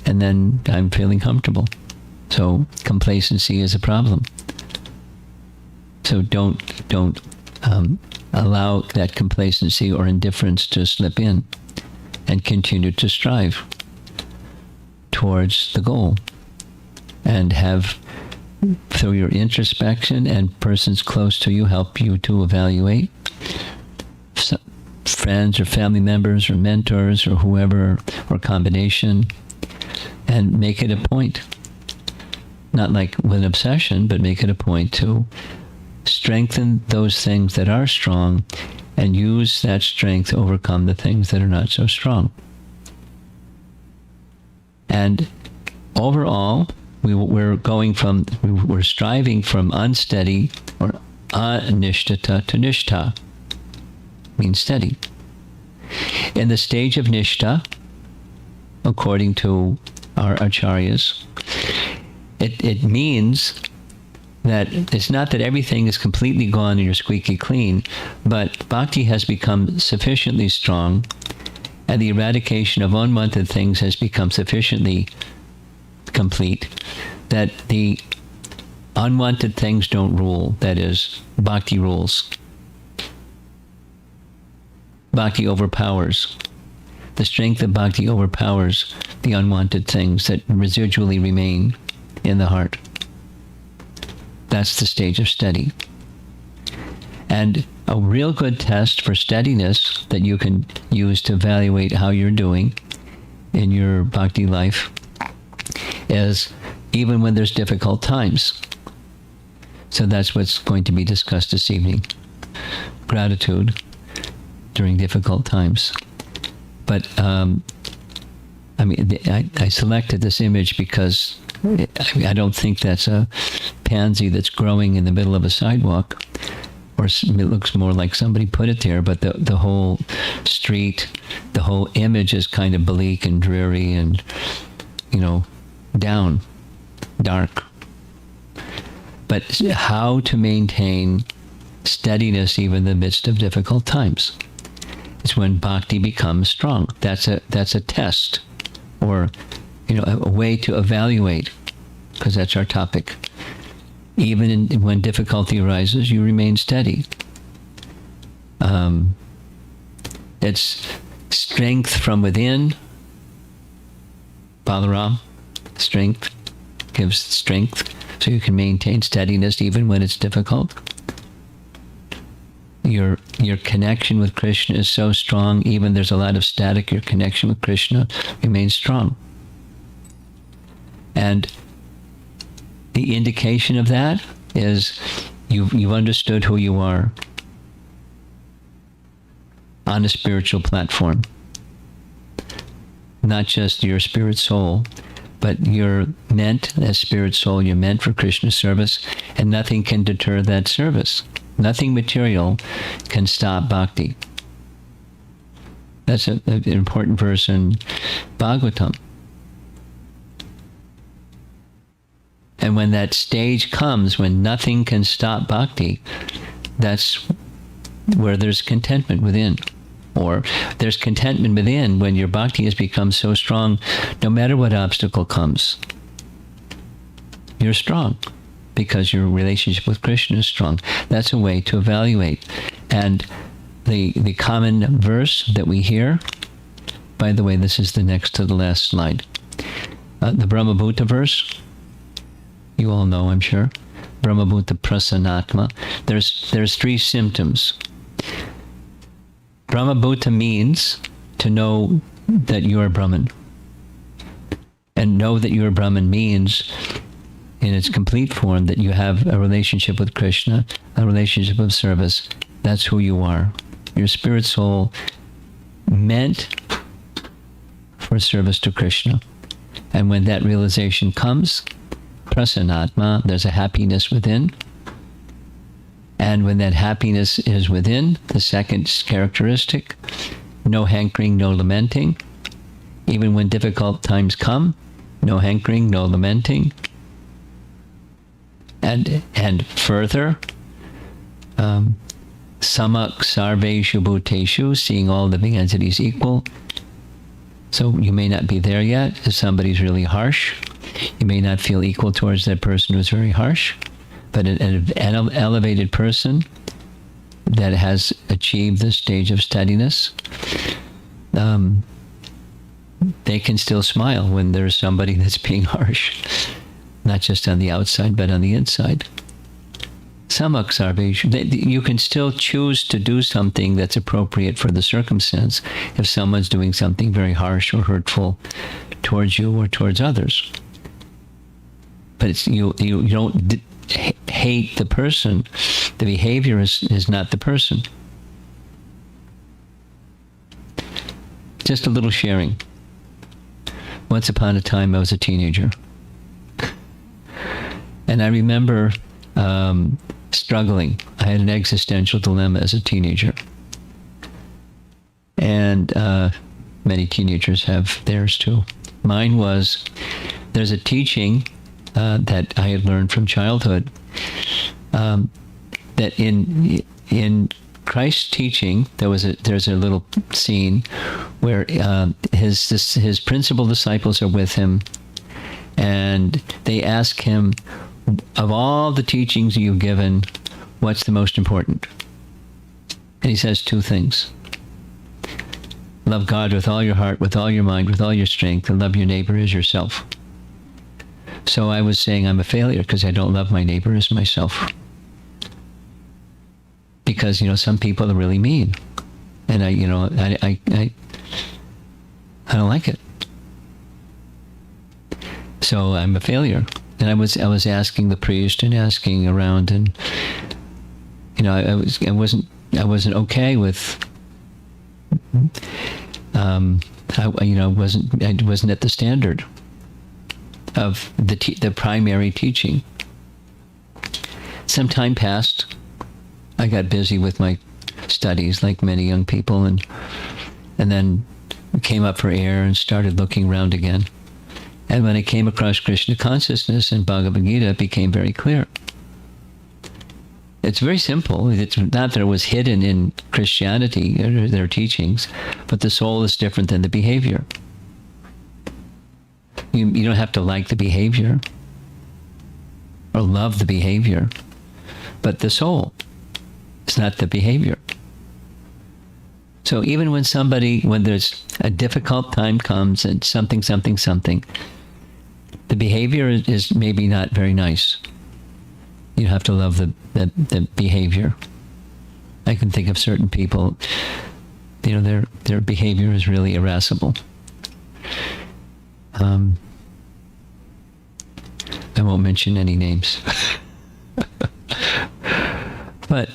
and then I'm feeling comfortable. So complacency is a problem. So don't allow that complacency or indifference to slip in, and continue to strive towards the goal, and have, through your introspection and persons close to you, help you to evaluate. Friends or family members or mentors or whoever, or combination, and make it a point, not like with an obsession, but make it a point to strengthen those things that are strong and use that strength to overcome the things that are not so strong. And overall, we're striving from unsteady or anishtata to nishtha, means steady. In the stage of nishtha, according to our acharyas, it means that it's not that everything is completely gone and you're squeaky clean, but bhakti has become sufficiently strong, and the eradication of unwanted things has become sufficiently complete, that the unwanted things don't rule. That is, bhakti rules. Bhakti overpowers. The strength of bhakti overpowers the unwanted things that residually remain in the heart. That's the stage of steady. And a real good test for steadiness that you can use to evaluate how you're doing in your bhakti life is even when there's difficult times. So that's what's going to be discussed this evening. Gratitude during difficult times. But I selected this image because I don't think that's a pansy that's growing in the middle of a sidewalk, or it looks more like somebody put it there, but the whole street, the whole image is kind of bleak and dreary, and down, dark. But how to maintain steadiness even in the midst of difficult times. It's when bhakti becomes strong. That's a test, or a way to evaluate, because that's our topic. Even when difficulty arises, you remain steady. It's strength from within. Balaram, strength gives strength, so you can maintain steadiness even when it's difficult. Your connection with Krishna is so strong, even there's a lot of static, your connection with Krishna remains strong. And the indication of that is you've understood who you are on a spiritual platform. Not just your spirit soul, but you're meant as spirit soul, you're meant for Krishna's service, and nothing can deter that service. Nothing material can stop bhakti. That's an important verse in Bhagavatam. And when that stage comes, when nothing can stop bhakti, that's where there's contentment within. Or there's contentment within when your bhakti has become so strong, no matter what obstacle comes, you're strong because your relationship with Krishna is strong. That's a way to evaluate. And the common verse that we hear, by the way, this is the next to the last slide. The Brahmabhuta verse, you all know, I'm sure. Brahmabhuta Prasanatma. There's three symptoms. Brahmabhuta means to know that you are Brahman. And know that you are Brahman means, in its complete form, that you have a relationship with Krishna, a relationship of service. That's who you are. Your spirit soul meant for service to Krishna. And when that realization comes, prasanatma, there's a happiness within. And when that happiness is within, the second characteristic, no hankering, no lamenting. Even when difficult times come, no hankering, no lamenting. And further, samak sarveshu bhuteshu, seeing all living entities equal. So you may not be there yet. If somebody's really harsh, you may not feel equal towards that person who's very harsh. But an elevated person that has achieved this stage of steadiness, they can still smile when there's somebody that's being harsh. Not just on the outside, but on the inside. Samak sarveshu. You can still choose to do something that's appropriate for the circumstance if someone's doing something very harsh or hurtful towards you or towards others. But it's, you don't hate the person. The behavior is not the person. Just a little sharing. Once upon a time, I was a teenager. And I remember struggling. I had an existential dilemma as a teenager. And many teenagers have theirs too. Mine was, there's a teaching that I had learned from childhood, that in Christ's teaching, there's a little scene where his principal disciples are with him, and they ask him, of all the teachings you've given, what's the most important? And he says two things. Love God with all your heart, with all your mind, with all your strength, and love your neighbor as yourself. So I was saying I'm a failure because I don't love my neighbor as myself. Because, some people are really mean. And I don't like it. So I'm a failure. And I was asking the priest and asking around, and I wasn't okay with I wasn't at the standard of the primary teaching. Some time passed. I got busy with my studies, like many young people, and then came up for air and started looking around again. And when I came across Krishna consciousness in Bhagavad Gita, it became very clear. It's very simple. It's not that it was hidden in Christianity, or their teachings, but the soul is different than the behavior. You don't have to like the behavior or love the behavior, but the soul is not the behavior. So even when there's a difficult time comes and something, the behavior is maybe not very nice. You have to love the behavior. I can think of certain people, their behavior is really irascible. I won't mention any names. But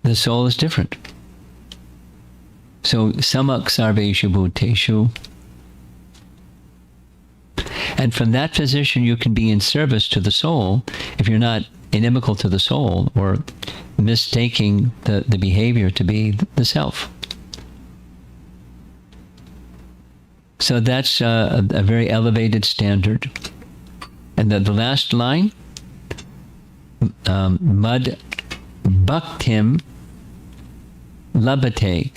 the soul is different. So samak sarveshu bhuteshu. And from that position you can be in service to the soul if you're not inimical to the soul or mistaking the behavior to be the self. So that's a very elevated standard. And the last line, mad bhaktim labhate.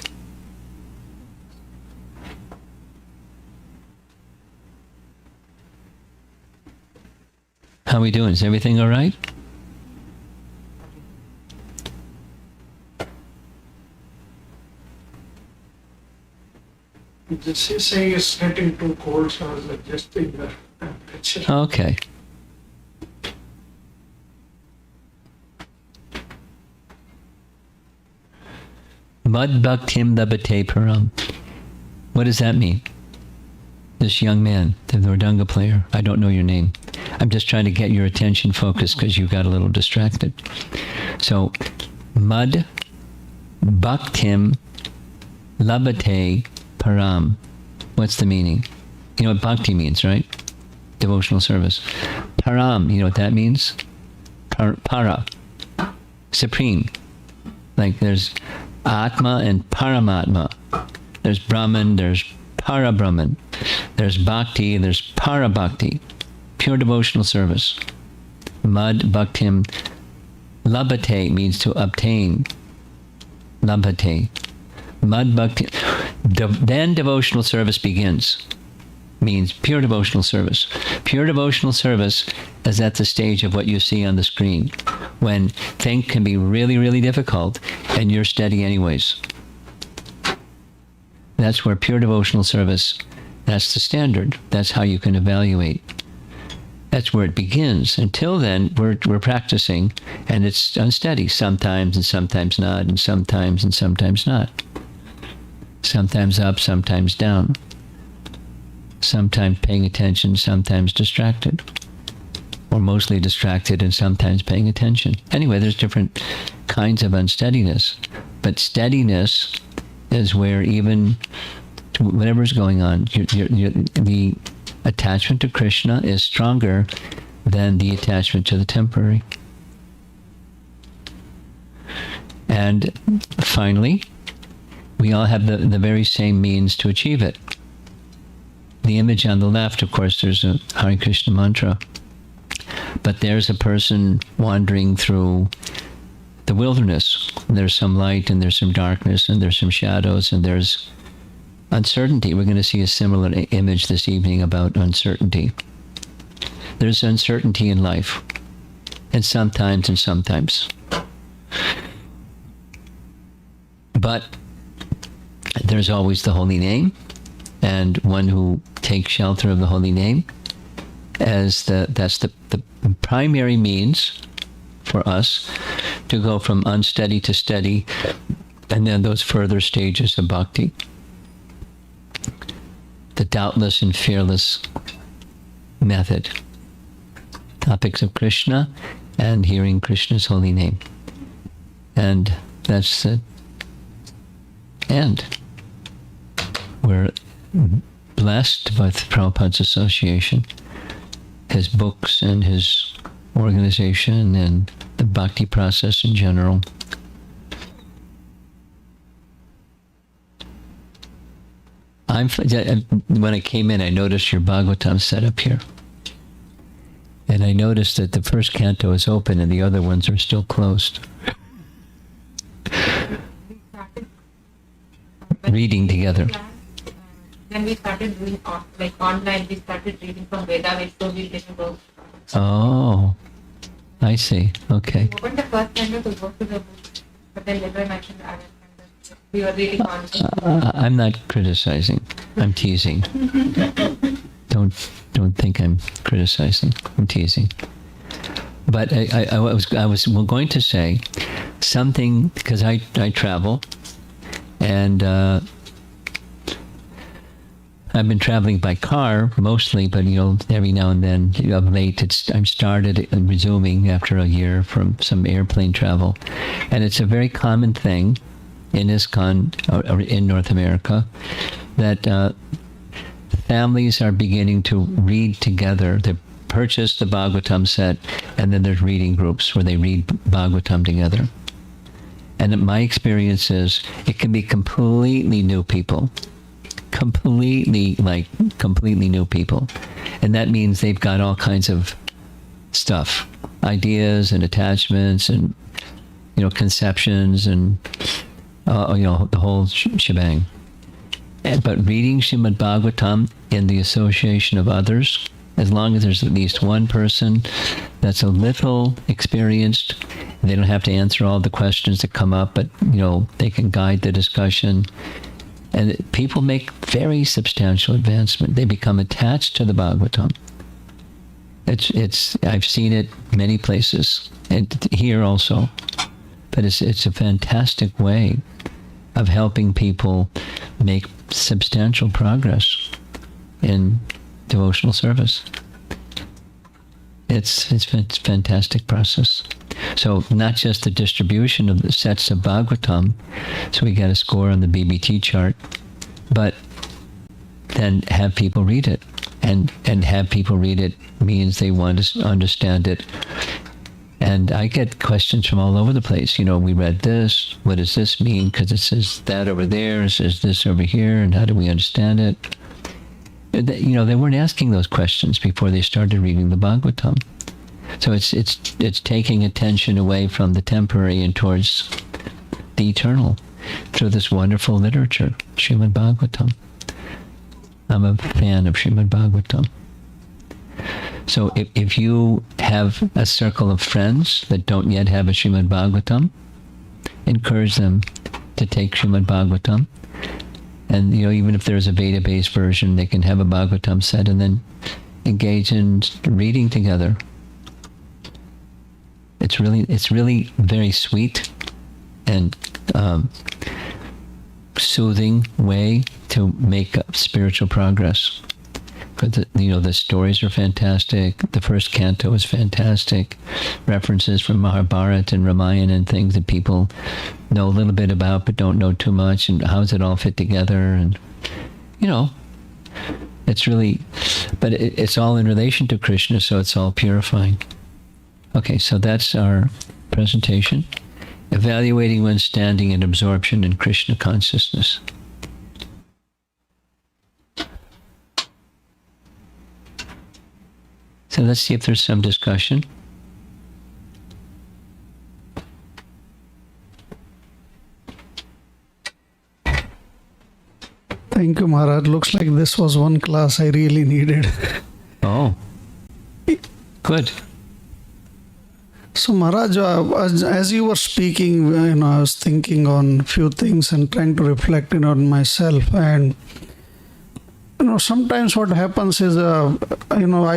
How are we doing? Is everything all right? This is saying it's getting too cold, so I was adjusting the temperature. Okay. Mad bhaktim labhate param. What does that mean? This young man, the Mridanga player, I don't know your name. I'm just trying to get your attention focused because you got a little distracted. So, mad bhaktim labhate param. What's the meaning? You know what bhakti means, right? Devotional service. Param, you know what that means? Para. Supreme. Like there's Atma and Paramatma. There's Brahman, there's Para-Brahman. There's Bhakti, there's Para-Bhakti. Pure devotional service. Mad bhaktim labhate means to obtain. Labhate. Mad bhakti. Then devotional service begins. Means pure devotional service. Pure devotional service is at the stage of what you see on the screen, when things can be really, really difficult and you're steady anyways. That's where pure devotional service, that's the standard. That's how you can evaluate. That's where it begins. Until then, we're practicing, and it's unsteady sometimes and sometimes not, and sometimes not. Sometimes up, sometimes down. Sometimes paying attention, sometimes distracted. Or mostly distracted and sometimes paying attention. Anyway, there's different kinds of unsteadiness. But steadiness is where even whatever's going on, the attachment to Krishna is stronger than the attachment to the temporary. And finally, we all have the very same means to achieve it. The image on the left, of course, there's a Hare Krishna mantra. But there's a person wandering through the wilderness. There's some light, and there's some darkness, and there's some shadows, and there's uncertainty. We're going to see a similar image this evening about uncertainty. There's uncertainty in life, and sometimes. But there's always the holy name, and one who takes shelter of the holy name as that's the primary means for us to go from unsteady to steady, and then those further stages of bhakti. The doubtless and fearless method. Topics of Krishna and hearing Krishna's holy name. And that's the end. We're blessed with Prabhupada's association, his books and his organization and the bhakti process in general. When I came in, I noticed your Bhagavatam set up here. And I noticed that the first canto is open and the other ones are still closed. We started Reading together. Then we started doing online. We started reading from Veda, so we didn't go. Oh, I see. Okay. We opened the first canto to go to the book, but then later I mentioned the other canto. We were reading on. I'm not criticizing. I'm teasing. Don't think I'm criticizing. I'm teasing. But I was going to say something because I travel, and I've been traveling by car mostly, but every now and then of late I'm started resuming after a year from some airplane travel, and it's a very common thing in ISKCON or in North America that families are beginning to read together. They purchase the Bhagavatam set, and then there's reading groups where they read Bhagavatam together. And my experience is it can be completely new people. Completely new people. And that means they've got all kinds of stuff, ideas and attachments and, conceptions and, the whole shebang. But reading Srimad Bhagavatam in the association of others, as long as there's at least one person that's a little experienced, they don't have to answer all the questions that come up, but, they can guide the discussion. And people make very substantial advancement. They become attached to the Bhagavatam. I've seen it many places, and here also. But it's a fantastic way of helping people make substantial progress in devotional service. It's a fantastic process. So not just the distribution of the sets of Bhagavatam, so we get a score on the BBT chart, but then have people read it. And have people read it means they want to understand it. And I get questions from all over the place. We read this. What does this mean? Because it says that over there. It says this over here. And how do we understand it? They weren't asking those questions before they started reading the Bhagavatam. So it's taking attention away from the temporary and towards the eternal through this wonderful literature, Srimad Bhagavatam. I'm a fan of Srimad Bhagavatam. So if you have a circle of friends that don't yet have a Srimad Bhagavatam, encourage them to take Srimad Bhagavatam. And, even if there's a Veda-based version, they can have a Bhagavatam set and then engage in reading together. It's really very sweet and soothing way to make spiritual progress. Because the stories are fantastic. The first canto is fantastic. References from Mahabharata and Ramayana and things that people know a little bit about but don't know too much. And how does it all fit together? And it's really, but it's all in relation to Krishna, so it's all purifying. Okay, so that's our presentation. Evaluating one's standing in absorption in Krishna consciousness. So let's see if there's some discussion. Thank you, Maharaj. Looks like this was one class I really needed. Oh, good. So Maharaj, as you were speaking, I was thinking on a few things and trying to reflect on myself. And sometimes what happens is, I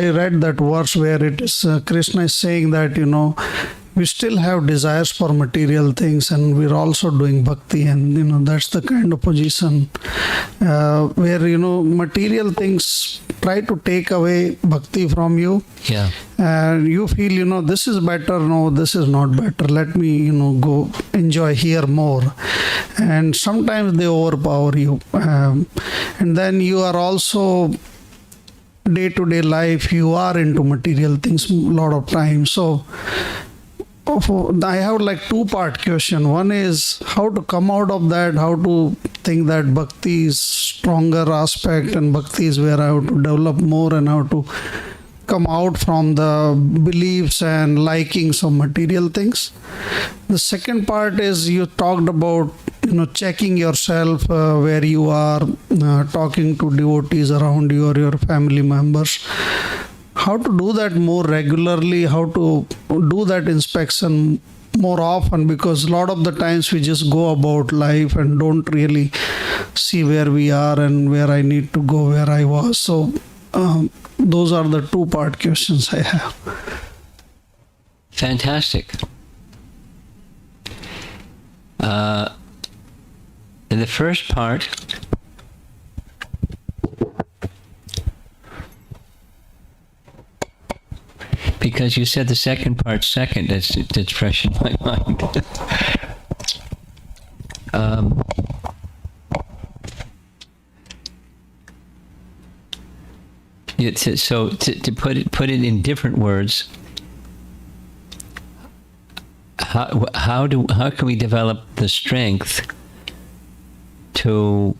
read that verse where it is Krishna is saying that, we still have desires for material things and we're also doing bhakti, and that's the kind of position where material things try to take away bhakti from you. Yeah. And you feel this is better, no, this is not better, let me go enjoy here more. And sometimes they overpower you, and then you are also day-to-day life, you are into material things a lot of times. So I have like two-part question. One is how to come out of that, how to think that bhakti is stronger aspect and bhakti is where I have to develop more and how to come out from the beliefs and likings of material things. The second part is you talked about checking yourself where you are, talking to devotees around you or your family members. How to do that more regularly, how to do that inspection more often, because a lot of the times we just go about life and don't really see where we are and where I need to go, where I was. So those are the two-part questions I have. Fantastic. In the first part, because you said the second part second, that's fresh in my mind. So to put it in different words, how can we develop the strength to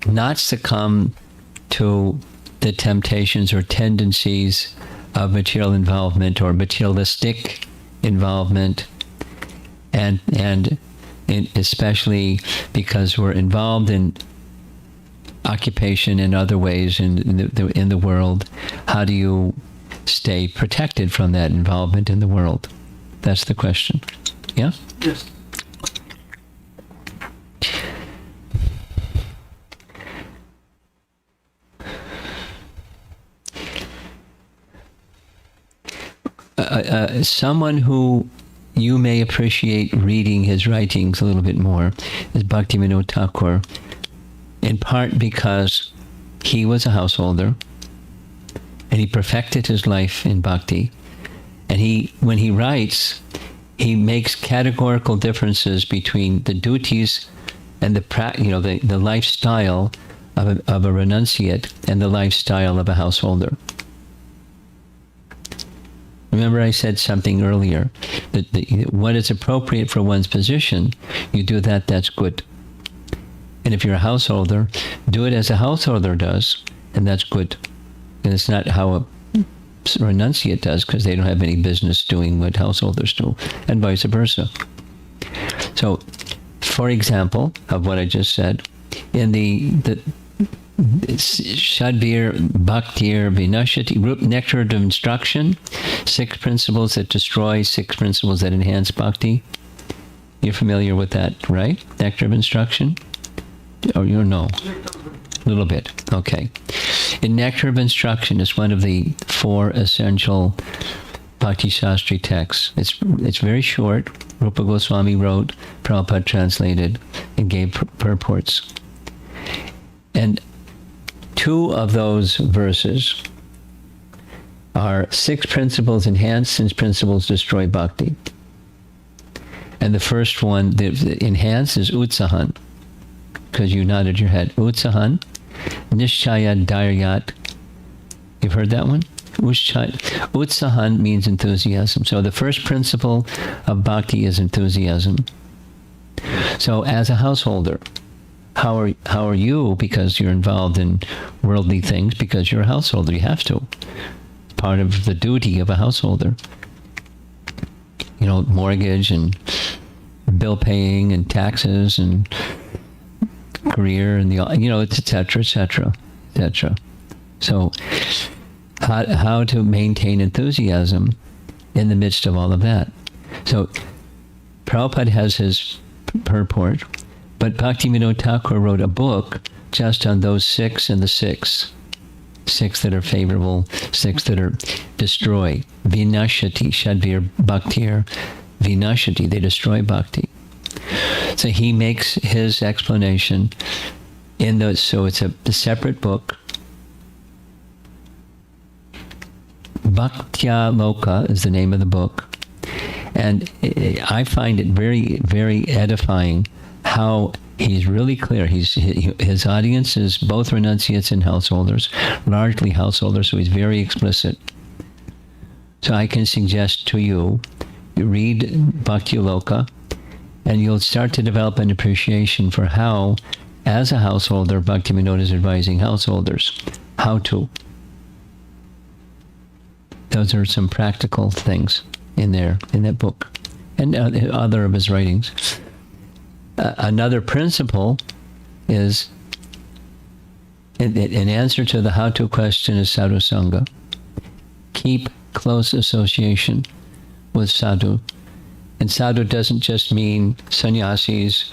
not succumb to the temptations or tendencies of material involvement or materialistic involvement, and especially because we're involved in occupation in other ways in the world, how do you stay protected from that involvement in the world? That's the question. Yeah? Yes. Someone who you may appreciate reading his writings a little bit more is Bhaktivinoda Thakur, in part because he was a householder and he perfected his life in bhakti. And when he writes, he makes categorical differences between the duties and the lifestyle of a renunciate and the lifestyle of a householder. Remember I said something earlier, that what is appropriate for one's position, you do that, that's good. And if you're a householder, do it as a householder does, and that's good. And it's not how a renunciate does, because they don't have any business doing what householders do, and vice versa. So, for example, of what I just said, in the Shadvir Bhaktir Vinashati, group nectar of instruction, 6 principles that destroy, 6 principles that enhance bhakti. You're familiar with that, right? Nectar of instruction? Or you know? A little bit. Okay. In Nectar of Instruction is one of the 4 essential Bhakti Shastri texts. It's very short. Rupa Goswami wrote, Prabhupada translated, and gave purports. And 2 of those verses are 6 principles enhance, 6 principles destroy bhakti. And the first one, the enhance, is Utsahan, because you nodded your head. Utsahan, Nishchaya Dhairyat. You've heard that one? Utsahan means enthusiasm. So the first principle of bhakti is enthusiasm. So as a householder, how are you, because you're involved in worldly things, because you're a householder, you have to. Part of the duty of a householder. Mortgage and bill paying and taxes and career and etc., etc., etc. So how to maintain enthusiasm in the midst of all of that. So Prabhupada has his purport, but Bhaktivinoda Thakur wrote a book just on those 6 and the 6. 6 that are favorable, 6 that are destroy. Vinashati, Shadvir Bhaktir, Vinashati, they destroy bhakti. So he makes his explanation in those, so it's a separate book. Bhaktya Loka is the name of the book. And I find it very, very edifying how he's really clear. His audience is both renunciates and householders, largely householders, so he's very explicit. So I can suggest to you, read Bhakti Loka, and you'll start to develop an appreciation for how, as a householder, Bhaktivinoda is advising householders how to. Those are some practical things in there, in that book, and other of his writings. Another principle is, in answer to the how-to question is sadhu sangha. Keep close association with sadhu. And sadhu doesn't just mean sannyasis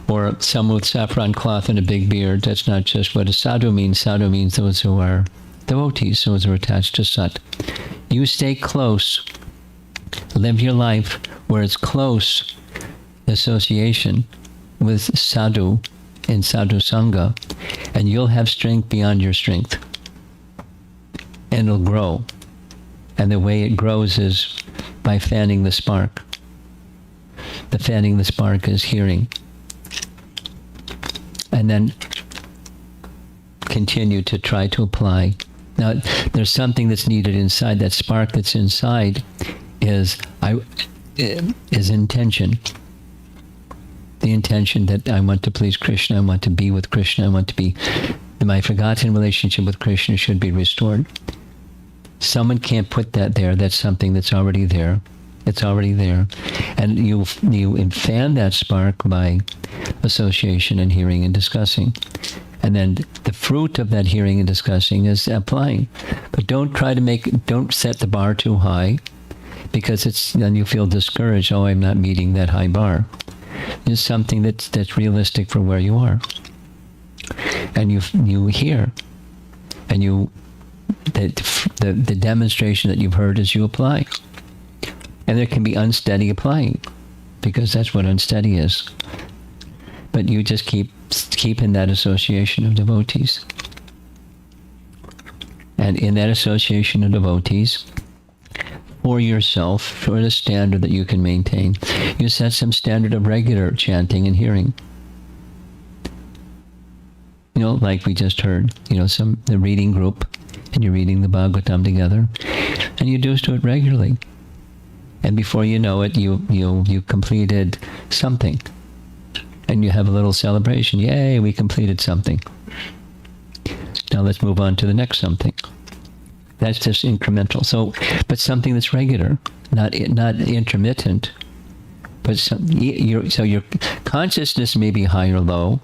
or someone with saffron cloth and a big beard. That's not just what a sadhu means. Sadhu means those who are devotees, those who are attached to Sat. You stay close. Live your life where it's close association with sadhu in sadhu sangha, and you'll have strength beyond your strength. And it'll grow. And the way it grows is by fanning the spark. The fanning the spark is hearing. And then continue to try to apply. Now, there's something that's needed inside. That spark that's inside is intention. The intention that I want to please Krishna, I want to be with Krishna, I want to be, my forgotten relationship with Krishna should be restored. Someone can't put that there. That's something that's already there. It's already there. And you fan that spark by association and hearing and discussing. And then the fruit of that hearing and discussing is applying. But don't set the bar too high, because then you feel discouraged. Oh, I'm not meeting that high bar. It's something that's realistic for where you are. And you hear, and the demonstration that you've heard is you apply. And there can be unsteady applying, because that's what unsteady is. But you just keep in that association of devotees. And in that association of devotees, for yourself, for the standard that you can maintain, you set some standard of regular chanting and hearing. Like we just heard, the reading group, and you're reading the Bhagavatam together, and you do it regularly. And before you know it, you completed something. And you have a little celebration. Yay, we completed something. Now let's move on to the next something. That's just incremental. But something that's regular, not intermittent. But so your consciousness may be high or low,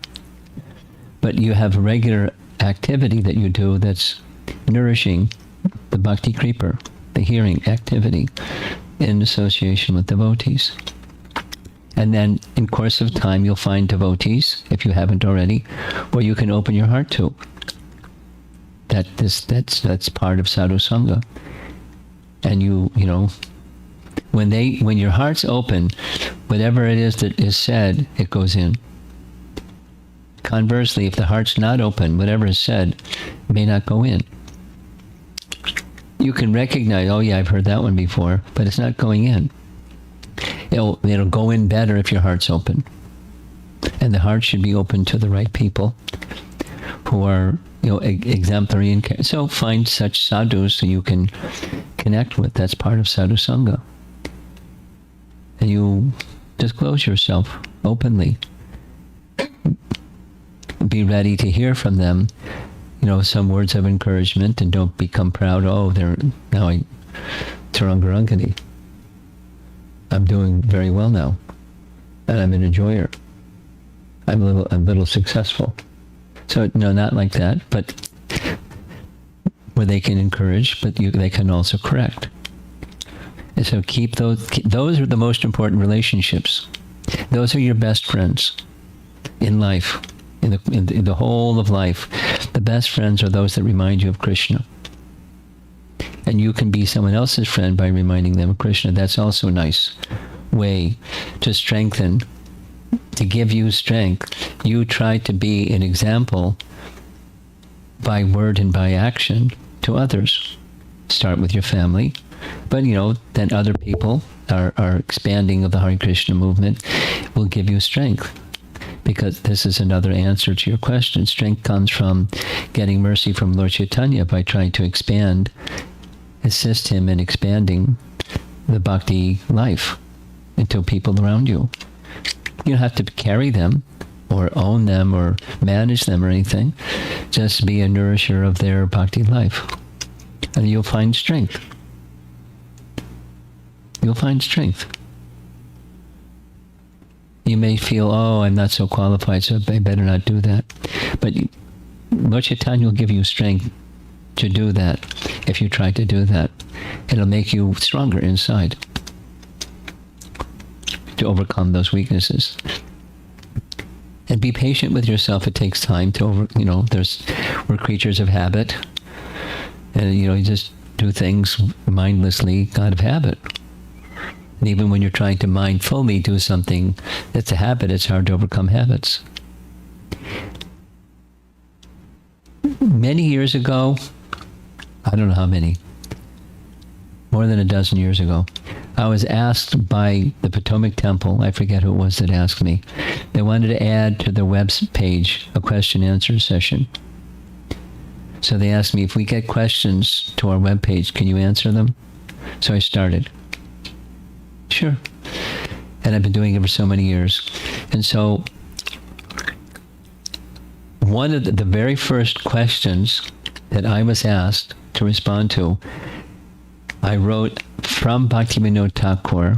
but you have regular activity that you do that's nourishing the bhakti creeper, the hearing activity, in association with devotees. And then in course of time, you'll find devotees, if you haven't already, where you can open your heart to. That's part of sadhu sangha. And when your heart's open, whatever it is that is said, it goes in. Conversely, if the heart's not open, whatever is said may not go in. You can recognize, oh yeah, I've heard that one before, but it's not going in. It'll go in better if your heart's open. And the heart should be open to the right people who are, exemplary. So find such sadhus that you can connect with. That's part of sadhu sangha. And you disclose yourself openly. Be ready to hear from them, some words of encouragement, and don't become proud. Oh, Tarangarangani. I'm doing very well now, and I'm an enjoyer. I'm a little successful. So no, not like that, but where they can encourage, but they can also correct. And so keep those. Those are the most important relationships. Those are your best friends in life, in the whole of life. The best friends are those that remind you of Krishna. And you can be someone else's friend by reminding them of Krishna. That's also a nice way to strengthen, to give you strength. You try to be an example by word and by action to others. Start with your family, but then other people are expanding of the Hare Krishna movement will give you strength. Because this is another answer to your question. Strength comes from getting mercy from Lord Chaitanya by trying to expand, assist him in expanding the bhakti life into people around you. You don't have to carry them or own them or manage them or anything. Just be a nourisher of their bhakti life. And you'll find strength. You'll find strength. You may feel, oh, I'm not so qualified, so I better not do that. But Lord Chaitanya will give you strength to do that. If you try to do that, it'll make you stronger inside to overcome those weaknesses. And be patient with yourself. It takes time to we're creatures of habit. And, you just do things mindlessly out of habit. And even when you're trying to mindfully do something that's a habit, it's hard to overcome habits. Many years ago, I don't know how many, more than a dozen years ago, I was asked by the Potomac Temple, I forget who it was that asked me, they wanted to add to their web page a question-answer session. So they asked me, if we get questions to our web page, can you answer them? So I started. Sure. And I've been doing it for so many years. And so one of the very first questions that I was asked to respond to, I wrote from Bhaktivinoda Thakur,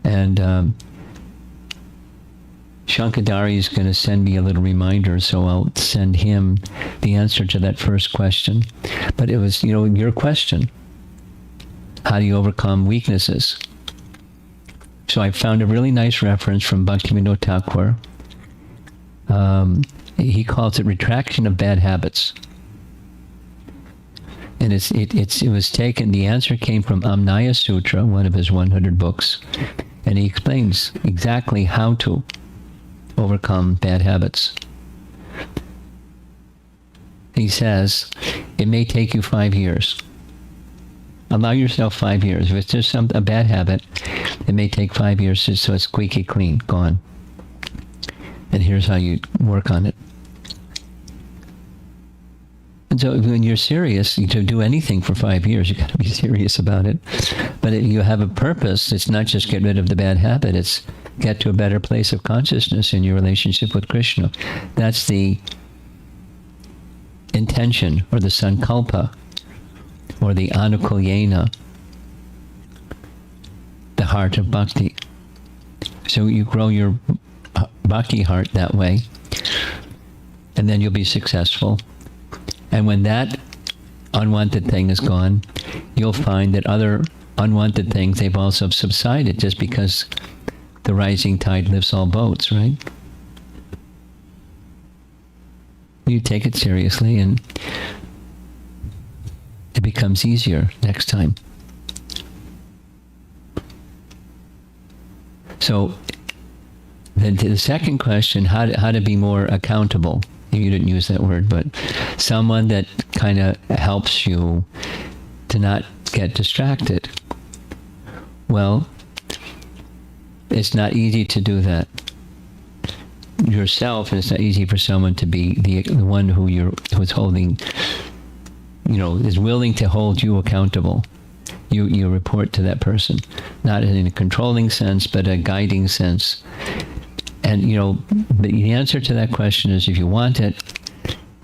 and Shankadari is going to send me a little reminder, so I'll send him the answer to that first question. But it was, your question. How do you overcome weaknesses? So I found a really nice reference from Bhaktivinoda Thakur. He calls it retraction of bad habits. And it was taken, the answer came from Amnaya Sutra, one of his 100 books. And he explains exactly how to overcome bad habits. He says, it may take you 5 years. Allow yourself 5 years. If it's just a bad habit, it may take 5 years just so it's squeaky clean, gone. And here's how you work on it. And so when you're serious, to do anything for 5 years, you got to be serious about it. But if you have a purpose, it's not just get rid of the bad habit, it's get to a better place of consciousness in your relationship with Krishna. That's the intention, or the sankalpa, or the anukulyena, the heart of bhakti. So you grow your bhakti heart that way, and then you'll be successful. And when that unwanted thing is gone, you'll find that other unwanted things, they've also subsided, just because the rising tide lifts all boats, right? You take it seriously, and it becomes easier next time. So then to the second question, how to be more accountable. You didn't use that word, but someone that kind of helps you to not get distracted. Well, it's not easy to do that yourself, and it's not easy for someone to be the one who's holding, is willing to hold you accountable. You report to that person, not in a controlling sense, but a guiding sense. And, the answer to that question is, if you want it,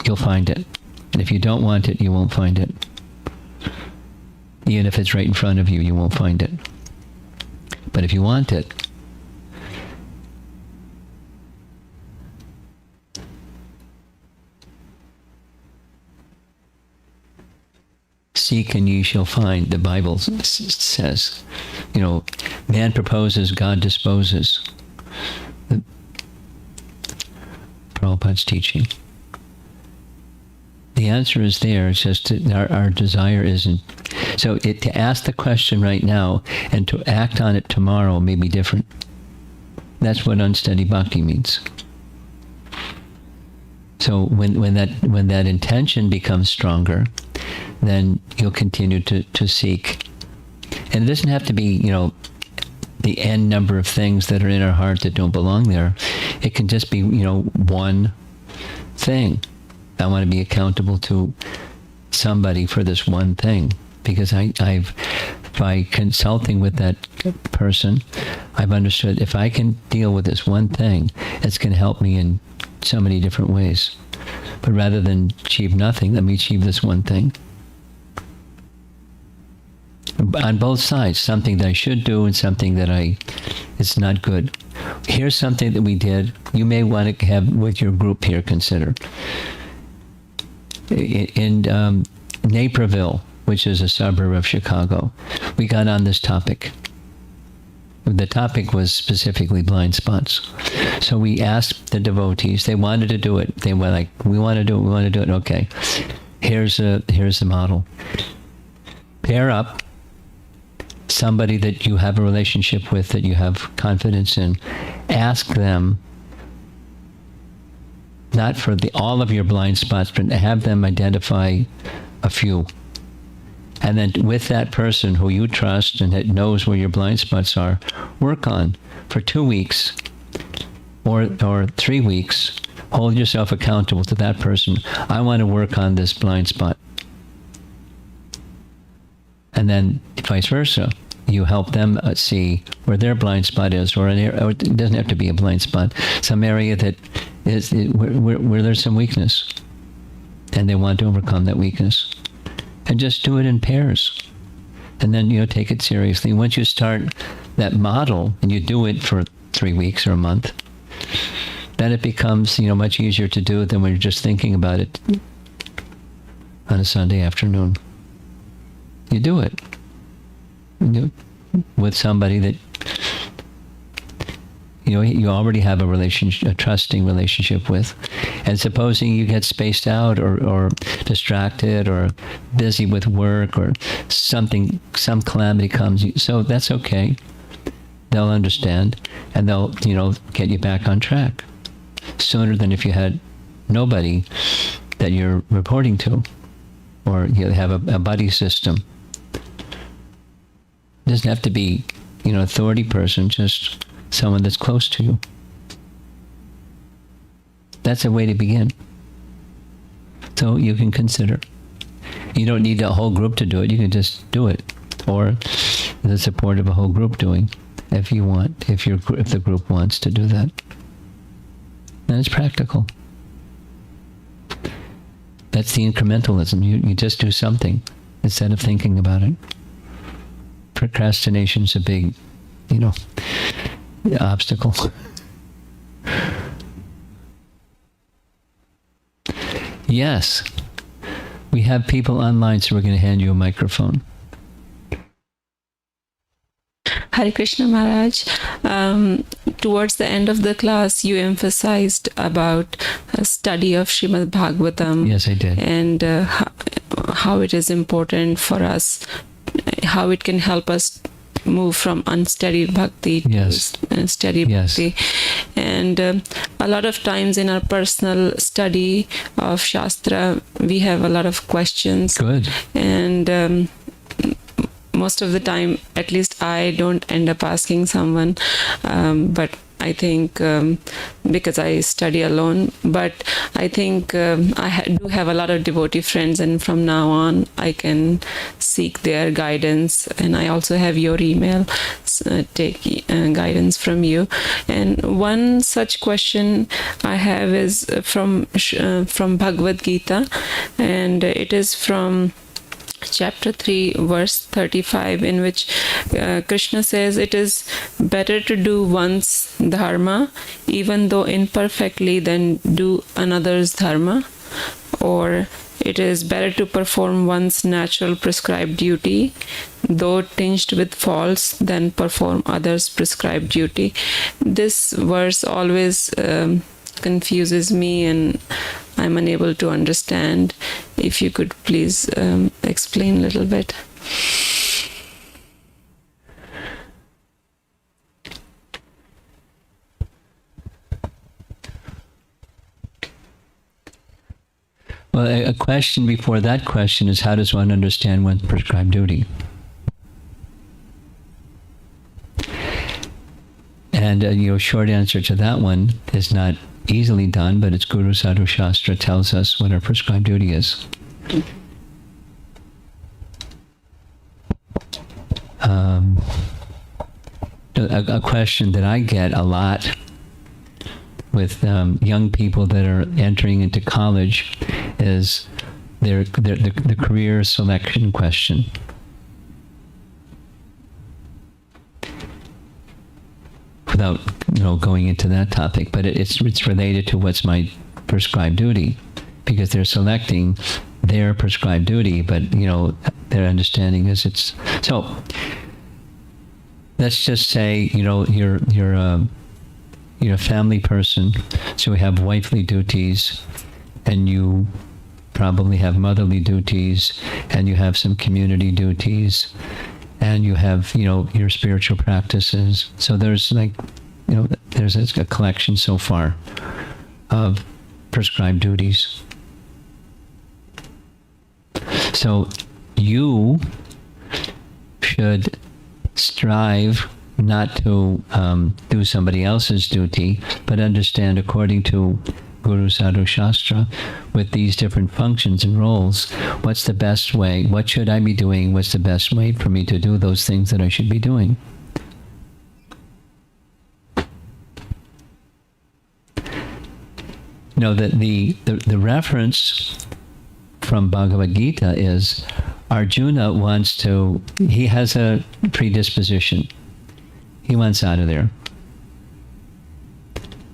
you'll find it. And if you don't want it, you won't find it. Even if it's right in front of you, you won't find it. But if you want it, seek and ye shall find, the Bible says. Man proposes, God disposes. Prabhupada's teaching. The answer is there. It's just that our desire isn't. So to ask the question right now and to act on it tomorrow may be different. That's what unsteady bhakti means. So when that intention becomes stronger, then you'll continue to seek. And it doesn't have to be, the n number of things that are in our heart that don't belong there. It can just be, one thing. I want to be accountable to somebody for this one thing, because I've by consulting with that person, I've understood if I can deal with this one thing, it's going to help me in so many different ways. But rather than achieve nothing, let me achieve this one thing. On both sides, something that I should do and something that it's not good. Here's something that we did. You may want to have with your group here consider. In Naperville, which is a suburb of Chicago, we got on this topic. The topic was specifically blind spots. So we asked the devotees, they wanted to do it. They were like, we want to do it. Okay, here's the model. Pair up somebody that you have a relationship with, that you have confidence in. Ask them, not for all of your blind spots, but have them identify a few. And then with that person who you trust and that knows where your blind spots are, work on for 2 weeks or 3 weeks. Hold yourself accountable to that person. I want to work on this blind spot. And then vice versa. You help them see where their blind spot is, or or it doesn't have to be a blind spot, some area that is where there's some weakness, and they want to overcome that weakness. And just do it in pairs. And then, take it seriously. Once you start that model and you do it for 3 weeks or a month, then it becomes, much easier to do than when you're just thinking about it on a Sunday afternoon. You do it. With somebody that, you already have a trusting relationship with. And supposing you get spaced out or distracted or busy with work or some calamity comes, so that's okay. They'll understand and they'll, get you back on track sooner than if you had nobody that you're reporting to, or you have a buddy system. It doesn't have to be, authority person, just someone that's close to you. That's a way to begin. So you can consider. You don't need a whole group to do it. You can just do it, or the support of a whole group doing, if you want, if the group wants to do that. And it's practical. That's the incrementalism. You just do something instead of thinking about it. Procrastination's a big, obstacle. Yes. We have people online, so we're going to hand you a microphone. Hare Krishna Maharaj. Towards the end of the class, you emphasized about a study of Srimad Bhagavatam. Yes, I did. And how it is important for us, how it can help us move from unsteady bhakti to steady bhakti. And a lot of times in our personal study of Shastra, we have a lot of questions. Good. And most of the time, at least I don't end up asking someone, but I think because I study alone, but I think I do have a lot of devotee friends, and from now on I can seek their guidance, and I also have your email, take guidance from you. And one such question I have is from Bhagavad Gita, and it is from chapter 3 verse 35, in which Krishna says it is better to do one's dharma even though imperfectly than do another's dharma, or it is better to perform one's natural prescribed duty though tinged with faults than perform others' prescribed duty. This verse always confuses me and I'm unable to understand. If you could please explain a little bit. Well, a question before that question is, how does one understand one's prescribed duty? And short answer to that one is not easily done, but it's Guru Sadhu Shastra tells us what our prescribed duty is. a question that I get a lot with young people that are entering into college is the career selection question. Without going into that topic, but it's related to what's my prescribed duty, because they're selecting their prescribed duty, but their understanding is it's so. Let's just say you're a family person, so you have wifely duties, and you probably have motherly duties, and you have some community duties, and you have your spiritual practices. So there's there's a collection so far of prescribed duties. So you should strive not to do somebody else's duty, but understand according to Guru Sadhu Shastra, with these different functions and roles, what's the best way? What should I be doing? What's the best way for me to do those things that I should be doing? The reference from Bhagavad Gita is Arjuna he has a predisposition. He wants out of there.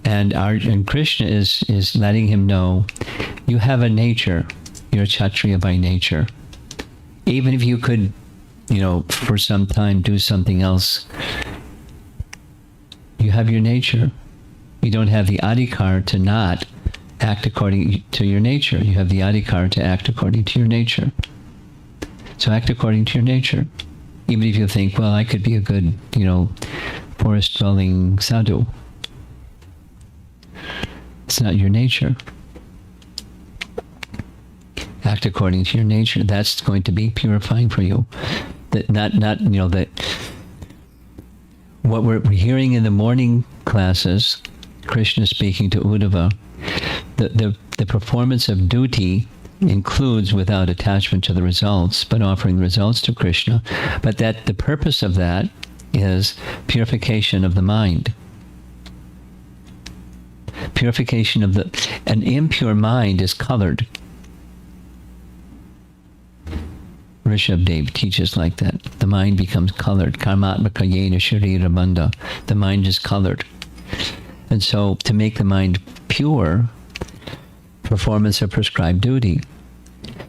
And Krishna is letting him know, you have a nature. You're a Kshatriya by nature. Even if you could, for some time do something else, you have your nature. You don't have the adhikar to not act according to your nature. You have the adhikar to act according to your nature. So act according to your nature. Even if you think, well, I could be a good, forest-dwelling sadhu. It's not your nature. Act according to your nature. That's going to be purifying for you. That that what we're hearing in the morning classes, Krishna speaking to Uddhava, the performance of duty includes without attachment to the results, but offering the results to Krishna. But that the purpose of that is purification of the mind. Purification of an impure mind is colored. Rishabdev teaches like that. The mind becomes colored. Karmatmaka yena sharira bandha. The mind is colored. And so to make the mind pure, performance of prescribed duty.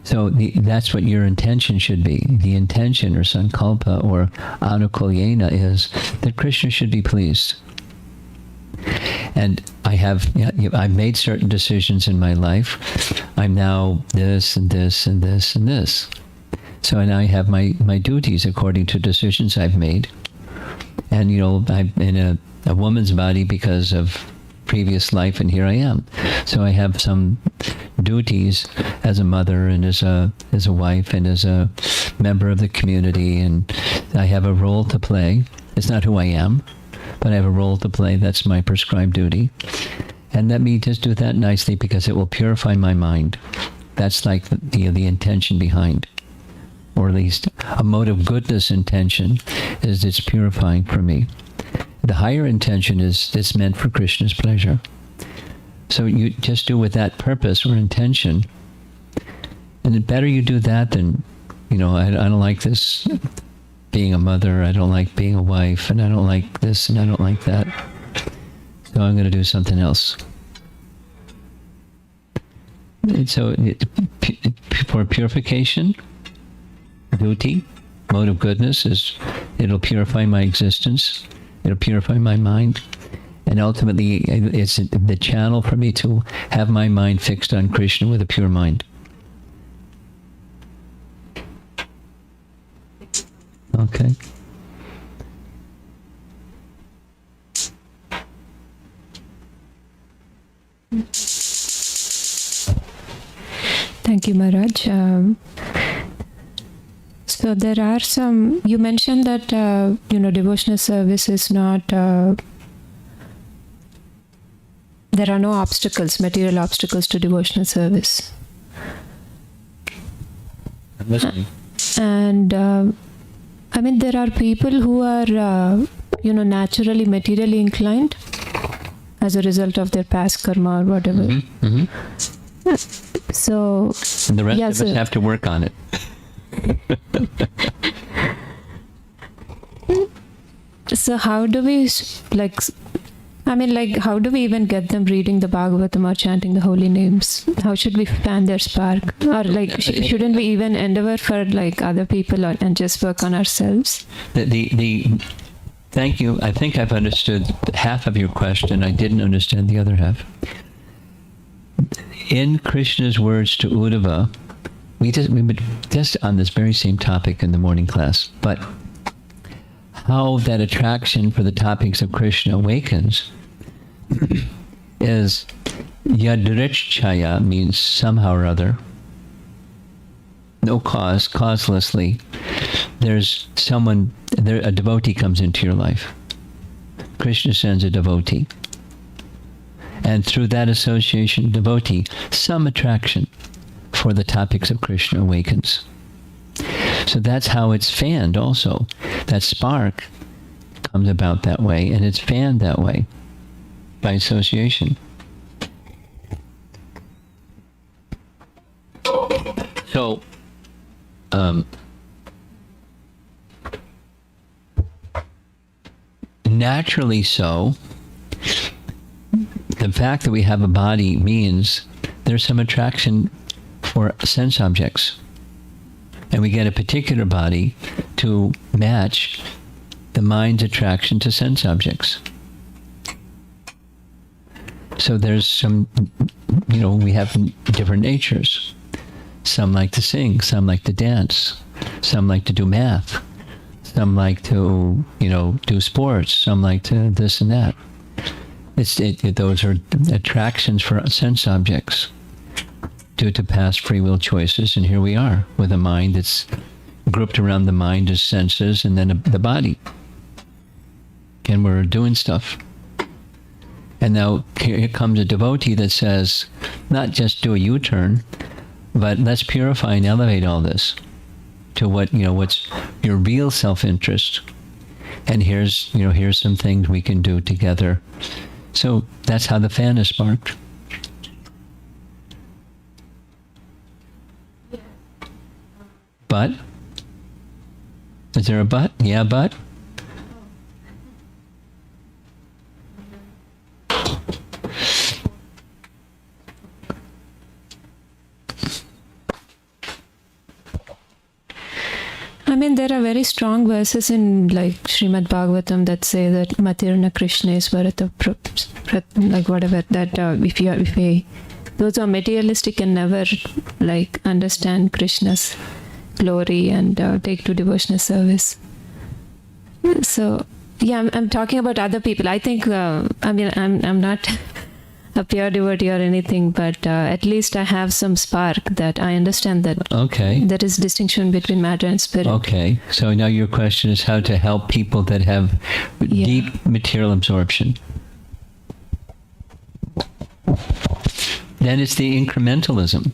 So that's what your intention should be. The intention or sankalpa or anukulyena is that Krishna should be pleased. And I've made certain decisions in my life. I'm now this and this and this and this. So and I have my duties according to decisions I've made. And I'm in a woman's body because of previous life, and here I am. So I have some duties as a mother and as a wife and as a member of the community, and I have a role to play. It's not who I am, but I have a role to play. That's my prescribed duty. And let me just do that nicely, because it will purify my mind. That's like the intention behind, or at least a mode of goodness intention is it's purifying for me. The higher intention is it's meant for Krishna's pleasure. So you just do with that purpose or intention. And the better you do that than, I don't like this being a mother, I don't like being a wife, and I don't like this, and I don't like that. So I'm going to do something else. And so for purification, duty, mode of goodness it'll purify my existence. It'll purify my mind. And ultimately, it's the channel for me to have my mind fixed on Krishna with a pure mind. Okay. Thank you, Maharaj. So there are some, you mentioned that, devotional service is not, there are no obstacles, material obstacles to devotional service. I'm listening. And, there are people who are naturally materially inclined as a result of their past karma or whatever. So And the rest yeah, of us have to work on it. So how do we how do we even get them reading the Bhagavatam or chanting the holy names? How should we fan their spark? Or shouldn't we even endeavor for other people and just work on ourselves? Thank you. I think I've understood half of your question. I didn't understand the other half. In Krishna's words to Uddhava, we were just on this very same topic in the morning class, but how that attraction for the topics of Krishna awakens is yadrichchaya, means somehow or other, no cause, causelessly. There's a devotee comes into your life. Krishna sends a devotee. And through that association, devotee, some attraction for the topics of Krishna awakens. So that's how it's fanned also. That spark comes about that way, and it's fanned that way by association. So, naturally so, the fact that we have a body means there's some attraction for sense objects. And we get a particular body to match the mind's attraction to sense objects. So there's some, we have different natures. Some like to sing, some like to dance, some like to do math, some like to, do sports, some like to this and that. Those are attractions for sense objects due to past free will choices, and here we are with a mind that's grouped around the mind as senses and then the body. And we're doing stuff. And now here comes a devotee that says, not just do a U-turn, but let's purify and elevate all this to what's your real self-interest. And here's some things we can do together. So that's how the fan is sparked. But? Is there a but? Yeah, but? There are very strong verses in Srimad Bhagavatam that say that Matirna Krishna is Varata whatever, that those who are materialistic can never understand Krishna's glory and take to devotional service. So yeah, I'm talking about other people. I think I'm not a pure devotee or anything, but at least I have some spark that I understand that there is distinction between matter and spirit. Okay, so now your question is how to help people that have deep material absorption. Then it's the incrementalism.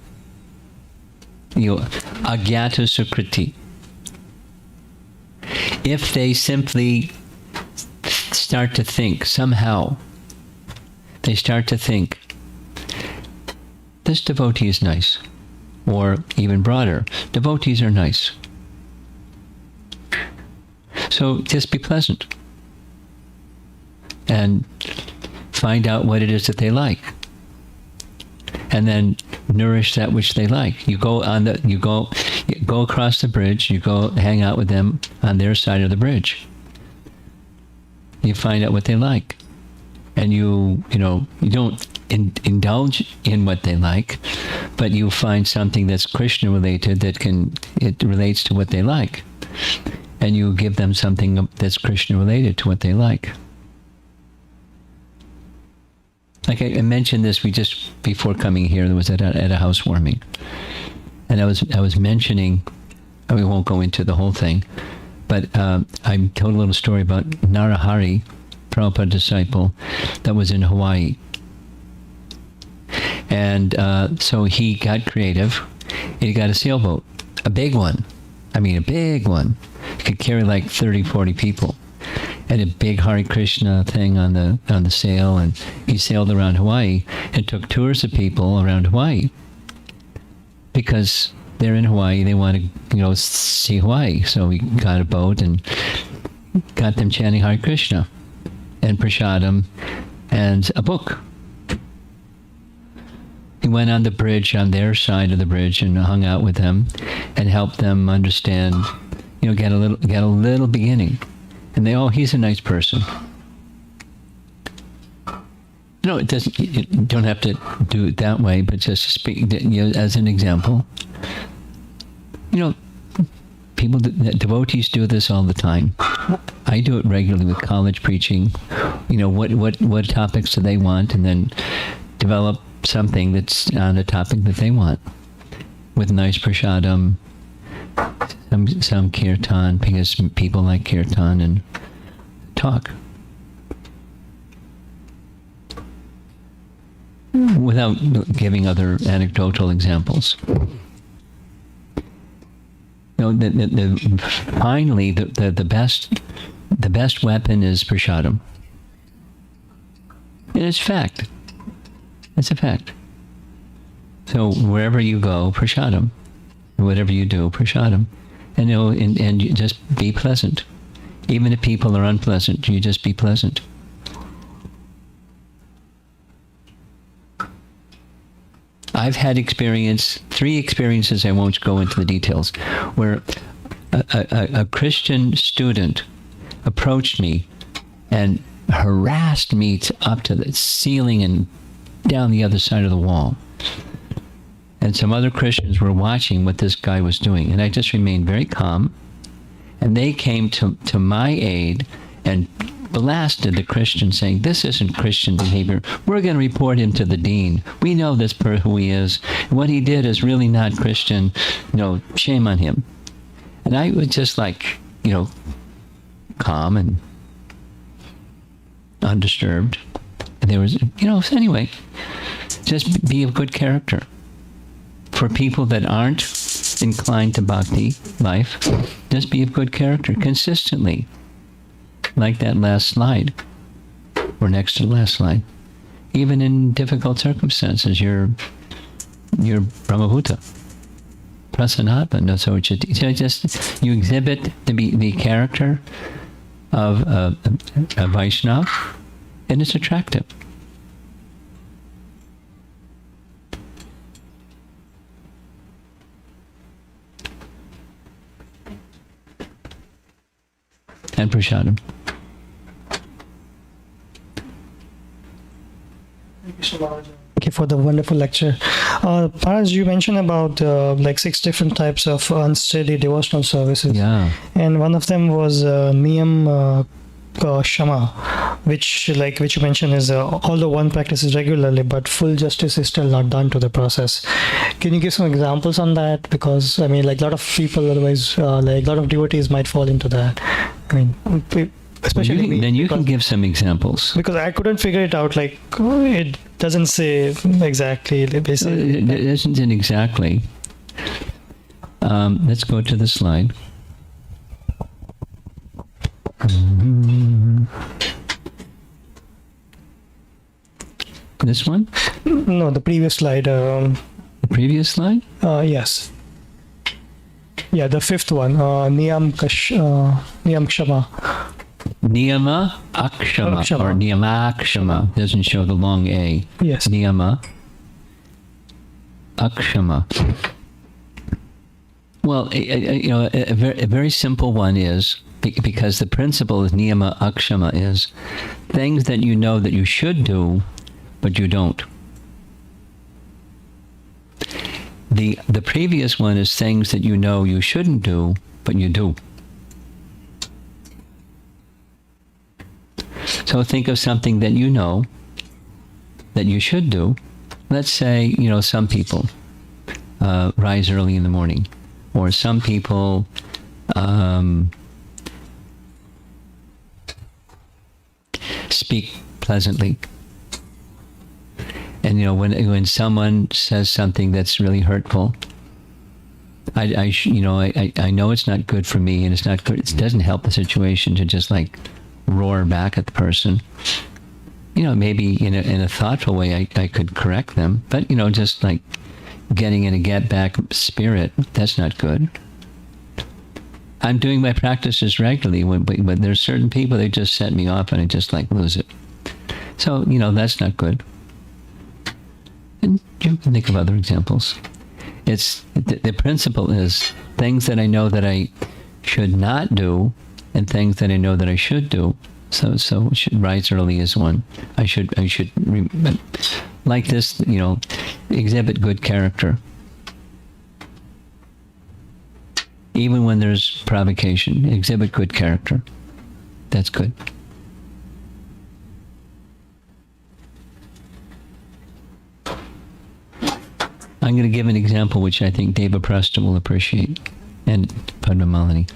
Agyata sukriti. If they simply start to think somehow, they start to think, this devotee is nice. Or even broader, devotees are nice. So just be pleasant. And find out what it is that they like. And then nourish that which they like. You go across the bridge, you go hang out with them on their side of the bridge. You find out what they like. And you don't indulge in what they like, but you find something that's Krishna related it relates to what they like. And you give them something that's Krishna related to what they like. Like I mentioned this, we just before coming here, there was at a housewarming, and I was mentioning, we won't go into the whole thing, but I told a little story about Narahari, Prabhupada disciple, that was in Hawaii, and so he got creative. He got a sailboat, a big one. I mean, a big one. It could carry like 30, 40 people. had a big Hare Krishna thing on the sail, and he sailed around Hawaii and took tours of people around Hawaii because they're in Hawaii. They want to see Hawaii. So he got a boat and got them chanting Hare Krishna and prasadam and a book. He went on the bridge, on their side of the bridge, and hung out with them and helped them understand, get a little beginning. And he's a nice person. It doesn't. You don't have to do it that way, but just speak as an example. People, devotees do this all the time. I do it regularly with college preaching. What topics do they want, and then develop something that's on a topic that they want, with nice prasadam, some kirtan, because people like kirtan, and talk. Without giving other anecdotal examples. Finally, the best weapon is prasadam. And it's fact. It's a fact. So wherever you go, prasadam. Whatever you do, prasadam. And you just be pleasant. Even if people are unpleasant, you just be pleasant. I've had 3 experiences, I won't go into the details, where a Christian student approached me and harassed me up to the ceiling and down the other side of the wall. And some other Christians were watching what this guy was doing, and I just remained very calm. And they came to my aid and blasted the Christian, saying, "This isn't Christian behavior. We're going to report him to the dean. We know this who he is. What he did is really not Christian. Shame on him." And I was just calm and undisturbed. And there was, anyway, just be of good character. For people that aren't inclined to bhakti life, just be of good character consistently. Like that last slide, or next to the last slide. Even in difficult circumstances, you're Brahmabhuta, Prasanatma. So just you exhibit the character of a Vaishnava, and it's attractive. And prasadam. Thank you for the wonderful lecture. Paraj, you mentioned about 6 different types of unsteady devotional services. Yeah. And one of them was Niyam Shama, which you mentioned is although one practices regularly, but full justice is still not done to the process. Can you give some examples on that? Because a lot of people otherwise, a lot of devotees might fall into that. Especially then you can give some examples. Because I couldn't figure it out. It doesn't say exactly. Basically, it isn't exactly. Let's go to the slide. This one? No, the previous slide. The previous slide? Yes. Yeah, the 5th one. Niyam Kshama. Niyama Akshama, or Niyamakshama. Doesn't show the long A. Yes. Niyama Akshama. Well, a very simple one is, because the principle of Niyama Akshama is things that you know that you should do, but you don't. The previous one is things that you know you shouldn't do, but you do. So think of something that you know that you should do. Let's say, some people rise early in the morning, or some people speak pleasantly. And when someone says something that's really hurtful, I know it's not good for me, and it's not good. It doesn't help the situation to just roar back at the person. Maybe in a thoughtful way, I could correct them. But, just like getting in a get back spirit, that's not good. I'm doing my practices regularly, but there's certain people, they just set me off and I just like lose it. So, that's not good. And you can think of other examples. It's the principle is things that I know that I should not do and things that I know that I should do. So should rise early is one. I should like this, exhibit good character. Even when there's provocation, exhibit good character. That's good. I'm going to give an example which I think Deva Prasta will appreciate, and Padmamalini.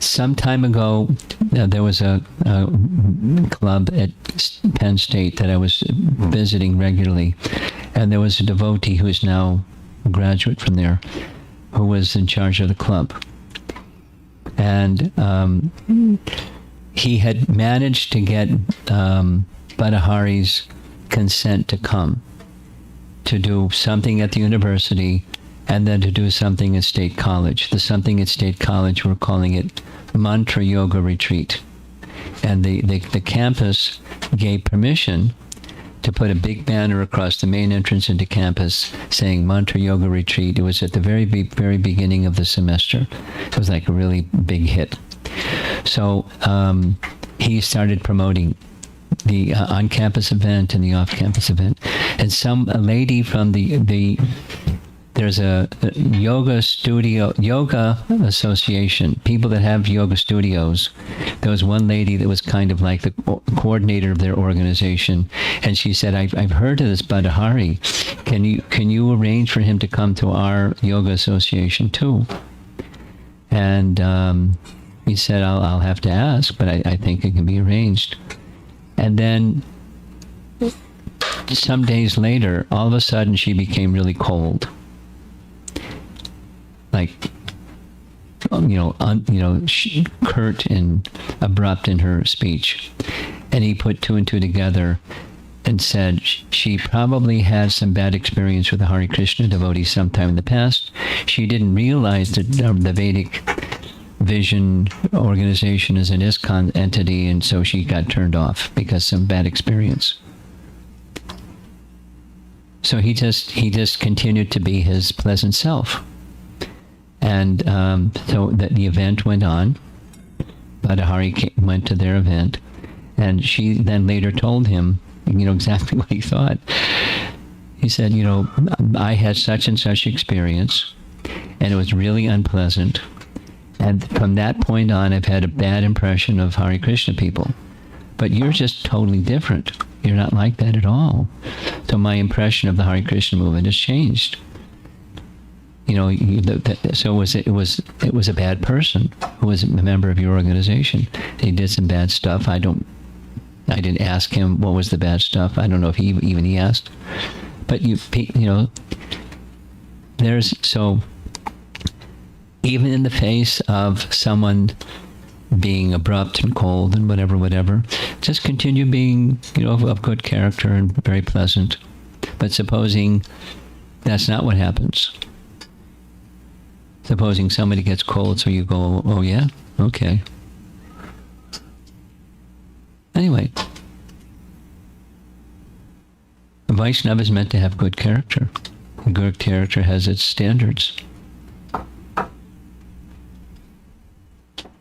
Some time ago, there was a club at Penn State that I was visiting regularly, and there was a devotee who is now a graduate from there, who was in charge of the club. And he had managed to get Badahari's consent to come, to do something at the university, and then to do something at State College. The something at State College, we're calling it Mantra Yoga Retreat. And the campus gave permission to put a big banner across the main entrance into campus saying Mantra Yoga Retreat. It was at the very beginning of the semester. It was like a really big hit. So he started promoting the on-campus event and the off-campus event. And a lady from there's a yoga association, people that have yoga studios. There was one lady that was kind of like the coordinator of their organization, and she said, I've heard of this Badahari. Can you arrange for him to come to our yoga association too? And he said, I'll have to ask, but I think it can be arranged. And then some days later, all of a sudden she became really cold. Like, curt and abrupt in her speech. And he put two and two together and said she probably had some bad experience with a Hare Krishna devotee sometime in the past. She didn't realize that the Vedic Vision organization is an ISKCON entity, and so she got turned off because some bad experience. So he just continued to be his pleasant self. And so that the event went on. Badahari went to their event, and she then later told him, exactly what he thought. He said, I had such and such experience, and it was really unpleasant. And from that point on, I've had a bad impression of Hare Krishna people. But you're just totally different. You're not like that at all. So my impression of the Hare Krishna movement has changed. So it was a bad person who was a member of your organization. He did some bad stuff. I didn't ask him what was the bad stuff. I don't know if he asked. But even in the face of someone being abrupt and cold and whatever, just continue being, of good character and very pleasant. But supposing that's not what happens. Supposing somebody gets cold, so you go, oh yeah? Okay. Anyway. A Vaishnava is meant to have good character. Good character has its standards.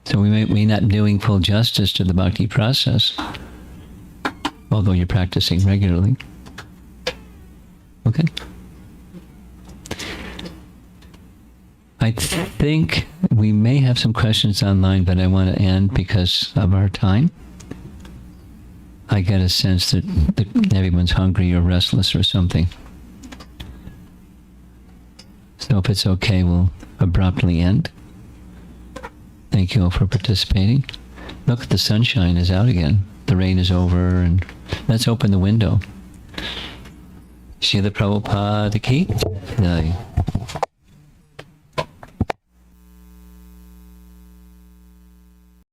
So we may not be doing full justice to the bhakti process, although you're practicing regularly. Okay? I think we may have some questions online, but I want to end because of our time. I get a sense that everyone's hungry or restless or something. So if it's okay, we'll abruptly end. Thank you all for participating. Look, the sunshine is out again. The rain is over, and let's open the window. Srila Prabhupada ki jai.